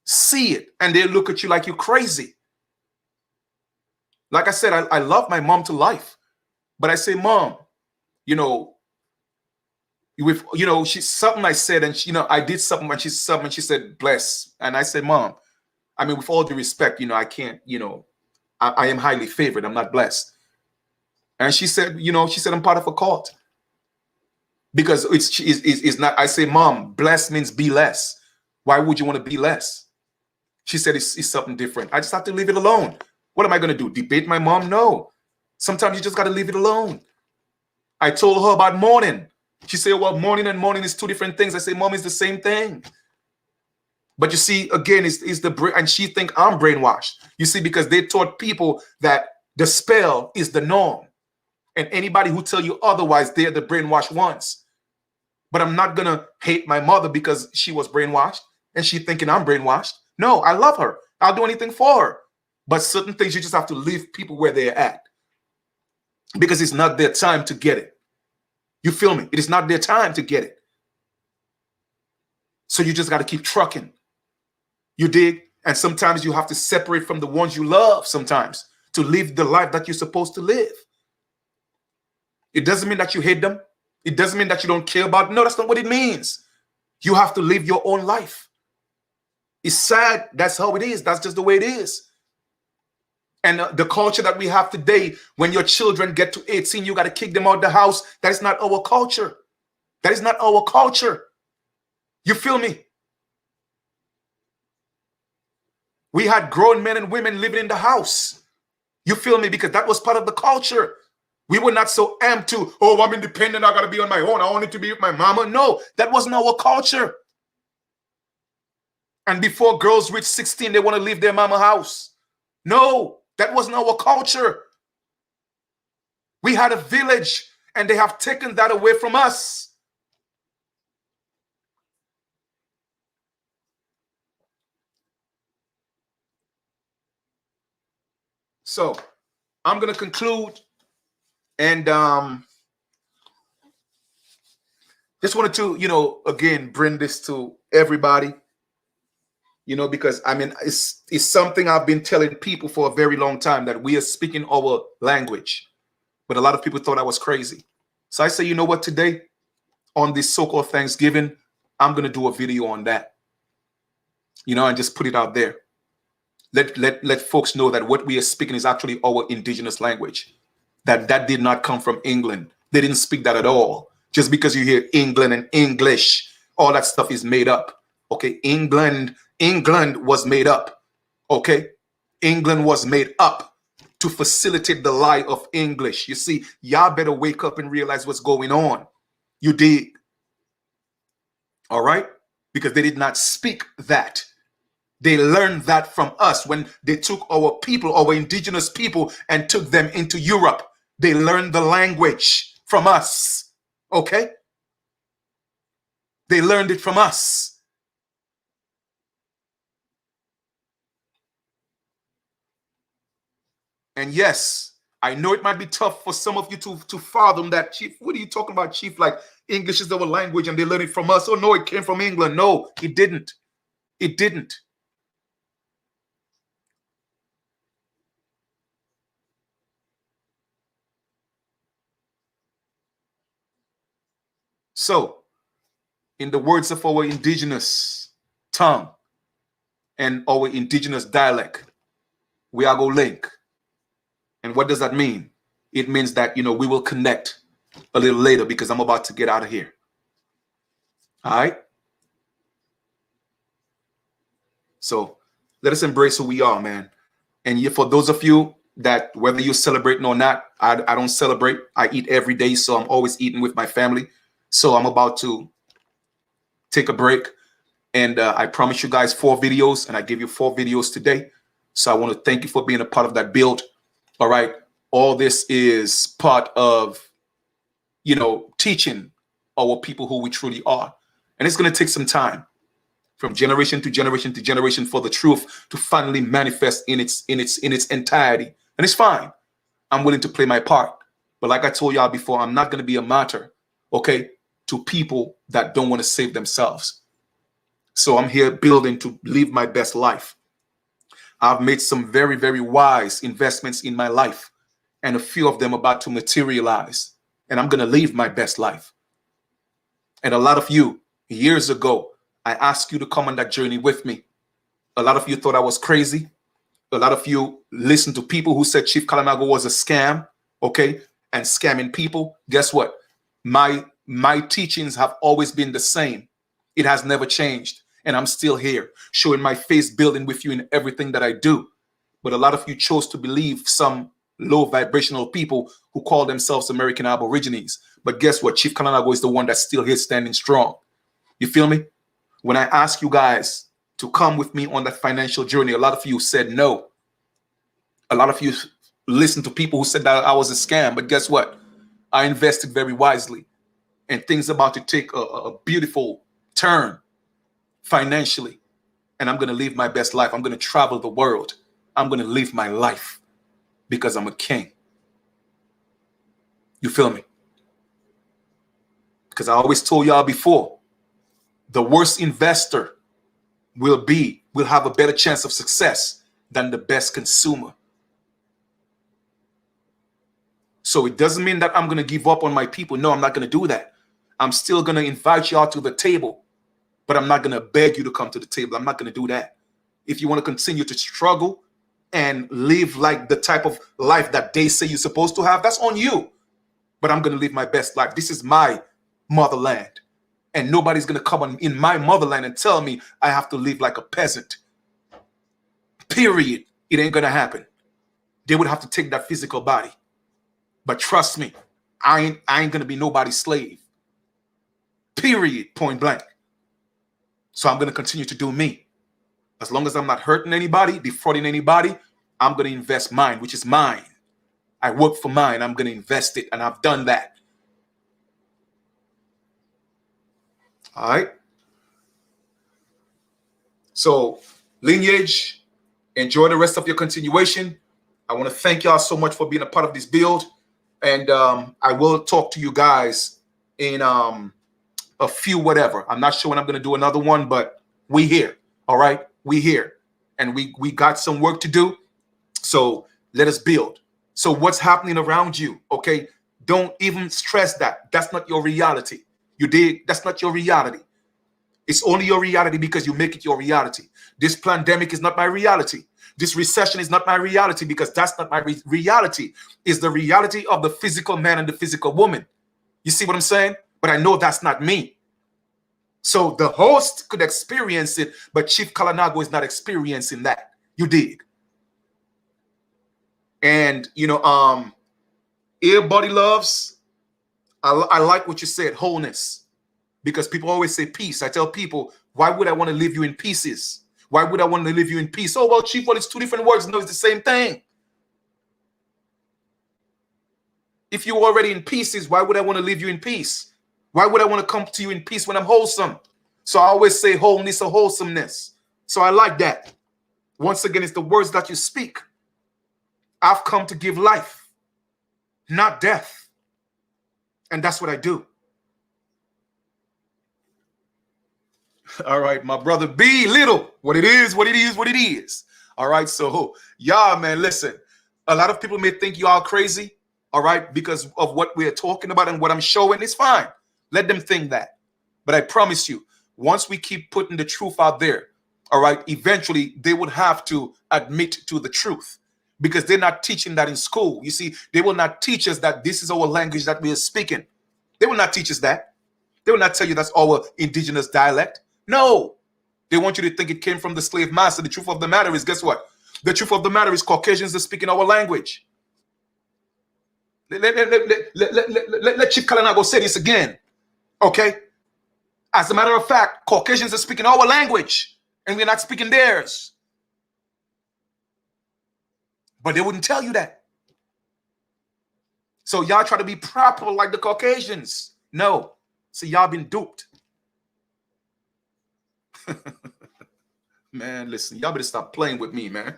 see it. And they look at you like you're crazy. Like I said, I love my mom to life. But I say, Mom, you know, with, you know, she's something I said, and she, you know, I did something, and she said, bless. And I said, Mom, I mean, with all due respect, you know, I can't, you know, I am highly favored. I'm not blessed. And she said, you know, she said, I'm part of a cult. Because it's not, I say, Mom, blessed means be less. Why would you want to be less? She said, it's something different. I just have to leave it alone. What am I going to do? Debate my mom? No. Sometimes you just got to leave it alone. I told her about mourning. She said, well, mourning and mourning is two different things. I say, Mom, it's the same thing. But you see, again, is the brain, and she think I'm brainwashed. You see, because they taught people that the spell is the norm. And anybody who tell you otherwise, they're the brainwashed ones. But I'm not going to hate my mother because she was brainwashed and she thinking I'm brainwashed. No, I love her. I'll do anything for her. But certain things you just have to leave people where they're at. Because it's not their time to get it. You feel me? It is not their time to get it. So you just got to keep trucking. You dig? And sometimes you have to separate from the ones you love sometimes to live the life that you're supposed to live. It doesn't mean that you hate them. It doesn't mean that you don't care about them. No, that's not what it means. You have to live your own life. It's sad. That's how it is. That's just the way it is. And the culture that we have today, when your children get to 18, you got to kick them out of the house. That is not our culture. That is not our culture. You feel me? We had grown men and women living in the house. You feel me? Because that was part of the culture. We were not so amped to, oh, I'm independent. I got to be on my own. I wanted to be with my mama. No, that wasn't our culture. And before girls reach 16, they want to leave their mama house. No, that wasn't our culture. We had a village, and they have taken that away from us. So I'm going to conclude, and just wanted to, you know, again, bring this to everybody, you know, because I mean, it's something I've been telling people for a very long time, that we are speaking our language. But a lot of people thought I was crazy. So I say, you know what, today on this so-called Thanksgiving, I'm going to do a video on that, you know, and just put it out there. Let folks know that what we are speaking is actually our indigenous language. That did not come from England. They didn't speak that at all. Just because you hear England and English, all that stuff is made up. Okay, England was made up. Okay, England was made up to facilitate the lie of English. You see, y'all better wake up and realize what's going on. You dig? All right, because they did not speak that. They learned that from us when they took our people, our indigenous people, and took them into Europe. They learned the language from us. Okay? They learned it from us. And yes, I know it might be tough for some of you to fathom that, Chief. What are you talking about, Chief? Like English is our language and they learned it from us. Oh, no, it came from England. No, it didn't. It didn't. So, in the words of our indigenous tongue and our indigenous dialect, we are going to link. And what does that mean? It means that, you know, we will connect a little later because I'm about to get out of here. All right? So let us embrace who we are, man. And for those of you that, whether you're celebrating or not, I don't celebrate. I eat every day, so I'm always eating with my family. So I'm about to take a break. And I promise you guys 4 videos, and I give you 4 videos today. So I want to thank you for being a part of that build. All right. All this is part of, you know, teaching our people who we truly are. And it's going to take some time from generation to generation to generation for the truth to finally manifest in its entirety. And it's fine. I'm willing to play my part. But like I told y'all before, I'm not going to be a martyr, okay, to people that don't want to save themselves. So I'm here building to live my best life. I've made some very, very wise investments in my life, and a few of them about to materialize. And I'm going to live my best life. And a lot of you, years ago, I asked you to come on that journey with me. A lot of you thought I was crazy. A lot of you listened to people who said Chief Kalanago was a scam, okay, and scamming people. Guess what? My teachings have always been the same. It has never changed. And I'm still here, showing my face, building with you in everything that I do. But a lot of you chose to believe some low vibrational people who call themselves American Aborigines. But guess what? Chief Kalanago is the one that's still here standing strong. You feel me? When I ask you guys to come with me on that financial journey, a lot of you said no. A lot of you listened to people who said that I was a scam. But guess what? I invested very wisely. And things about to take a beautiful turn financially. And I'm going to live my best life. I'm going to travel the world. I'm going to live my life because I'm a king. You feel me? Because I always told y'all before, the worst investor will have a better chance of success than the best consumer. So it doesn't mean that I'm going to give up on my people. No, I'm not going to do that. I'm still going to invite y'all to the table. But I'm not going to beg you to come to the table. I'm not going to do that. If you want to continue to struggle and live like the type of life that they say you're supposed to have, that's on you. But I'm going to live my best life. This is my motherland. And nobody's going to come in my motherland and tell me I have to live like a peasant. Period. It ain't going to happen. They would have to take that physical body. But trust me, I ain't going to be nobody's slave. Period. Point blank. So I'm going to continue to do me. As long as I'm not hurting anybody, defrauding anybody, I'm going to invest mine, which is mine. I work for mine. I'm going to invest it. And I've done that. All right. So lineage, enjoy the rest of your continuation. I want to thank y'all so much for being a part of this build. And I will talk to you guys in a few whatever. I'm not sure when I'm going to do another one, but we here. All right. We here. And we got some work to do. So let us build. So what's happening around you? Okay. Don't even stress that. That's not your reality. You dig? That's not your reality. It's only your reality because you make it your reality. This pandemic is not my reality. This recession is not my reality because that's not my reality. It's the reality of the physical man and the physical woman. You see what I'm saying? But I know that's not me. So the host could experience it, but Chief Kalanago is not experiencing that. You dig? And, everybody loves, I like what you said, wholeness. Because people always say peace. I tell people, why would I want to leave you in pieces? Why would I want to leave you in peace? Oh, well, Chief, well, it's two different words. No, it's the same thing. If you're already in pieces, why would I want to leave you in peace? Why would I want to come to you in peace when I'm wholesome? So I always say wholeness or wholesomeness. So I like that. Once again, it's the words that you speak. I've come to give life, not death. And that's what I do. All right, my brother B Little, what it is, what it is, what it is. All right, so y'all, man, listen. A lot of people may think y'all crazy, all right, because of what we're talking about and what I'm showing. It's fine. Let them think that. But I promise you, once we keep putting the truth out there, all right, eventually they would have to admit to the truth because they're not teaching that in school. You see, they will not teach us that this is our language that we are speaking. They will not teach us that. They will not tell you that's our indigenous dialect. No, they want you to think it came from the slave master. The truth of the matter is, guess what? The truth of the matter is Caucasians are speaking our language. Let Chief Kalanago say this again, okay? As a matter of fact, Caucasians are speaking our language, and we're not speaking theirs. But they wouldn't tell you that. So y'all try to be proper like the Caucasians. No. So y'all been duped. Man, listen, y'all better stop playing with me, man.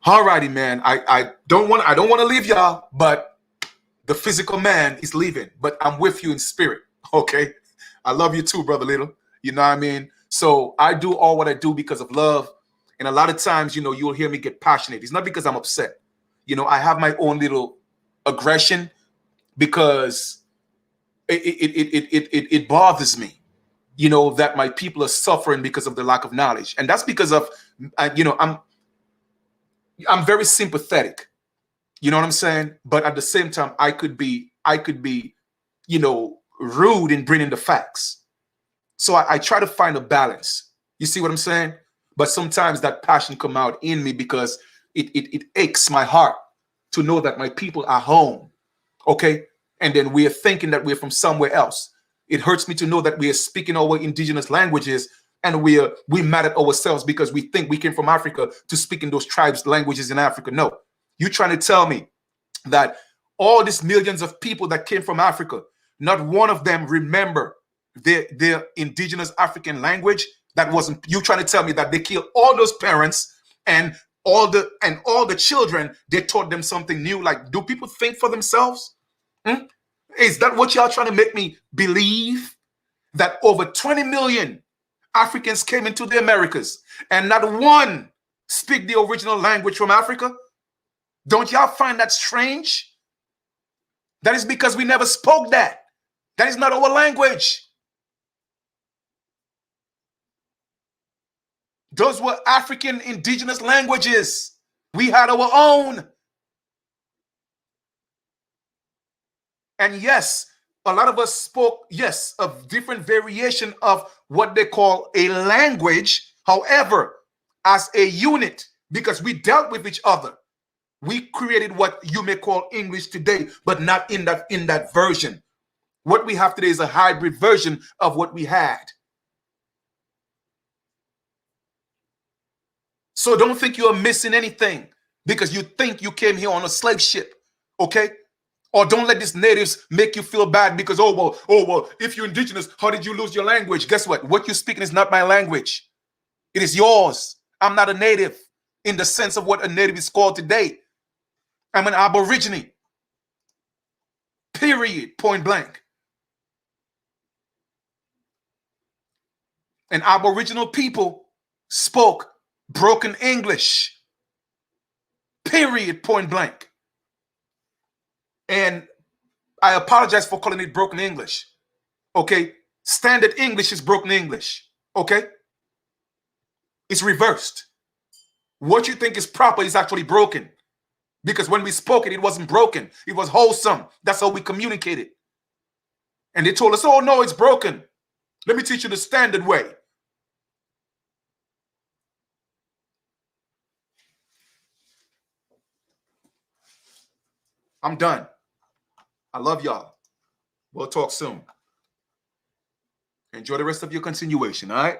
Alrighty, man. I don't want to leave y'all, but the physical man is leaving, but I'm with you in spirit. Okay. I love you too, brother Little. You know what I mean? So I do all what I do because of love. And a lot of times, you'll hear me get passionate. It's not because I'm upset. I have my own little aggression because it bothers me, that my people are suffering because of the lack of knowledge. And that's because of, I'm very sympathetic. You know what I'm saying? But at the same time, I could be, rude in bringing the facts. So I try to find a balance. You see what I'm saying? But sometimes that passion come out in me because it aches my heart to know that my people are home. Okay. And then we are thinking that we're from somewhere else. It hurts me to know that we are speaking our indigenous languages and we mad at ourselves because we think we came from Africa to speak in those tribes' languages in Africa. No, you're trying to tell me that all these millions of people that came from Africa, not one of them remember their indigenous African language. That wasn't you trying to tell me that they killed all those parents and all the children. They taught them something new. Like, do people think for themselves? Is that what y'all trying to make me believe? That over 20 million Africans came into the Americas and not one speak the original language from Africa? Don't y'all find that strange? That is because we never spoke that. That is not our language. Those were African indigenous languages. We had our own. And yes, a lot of us spoke, yes, a different variation of what they call a language. However, as a unit, because we dealt with each other, we created what you may call English today, but not in that version. What we have today is a hybrid version of what we had. So don't think you're missing anything because you think you came here on a slave ship, okay? Or don't let these natives make you feel bad because, oh, well, if you're indigenous, how did you lose your language? Guess what? What you're speaking is not my language. It is yours. I'm not a native in the sense of what a native is called today. I'm an aborigine. Period. Point blank. And aboriginal people spoke broken English. Period. Point blank. And I apologize for calling it broken English. Okay? Standard English is broken English. Okay? It's reversed. What you think is proper is actually broken. Because when we spoke it, it wasn't broken. It was wholesome. That's how we communicated. And they told us, oh, no, it's broken. Let me teach you the standard way. I'm done. I love y'all. We'll talk soon. Enjoy the rest of your continuation, all right?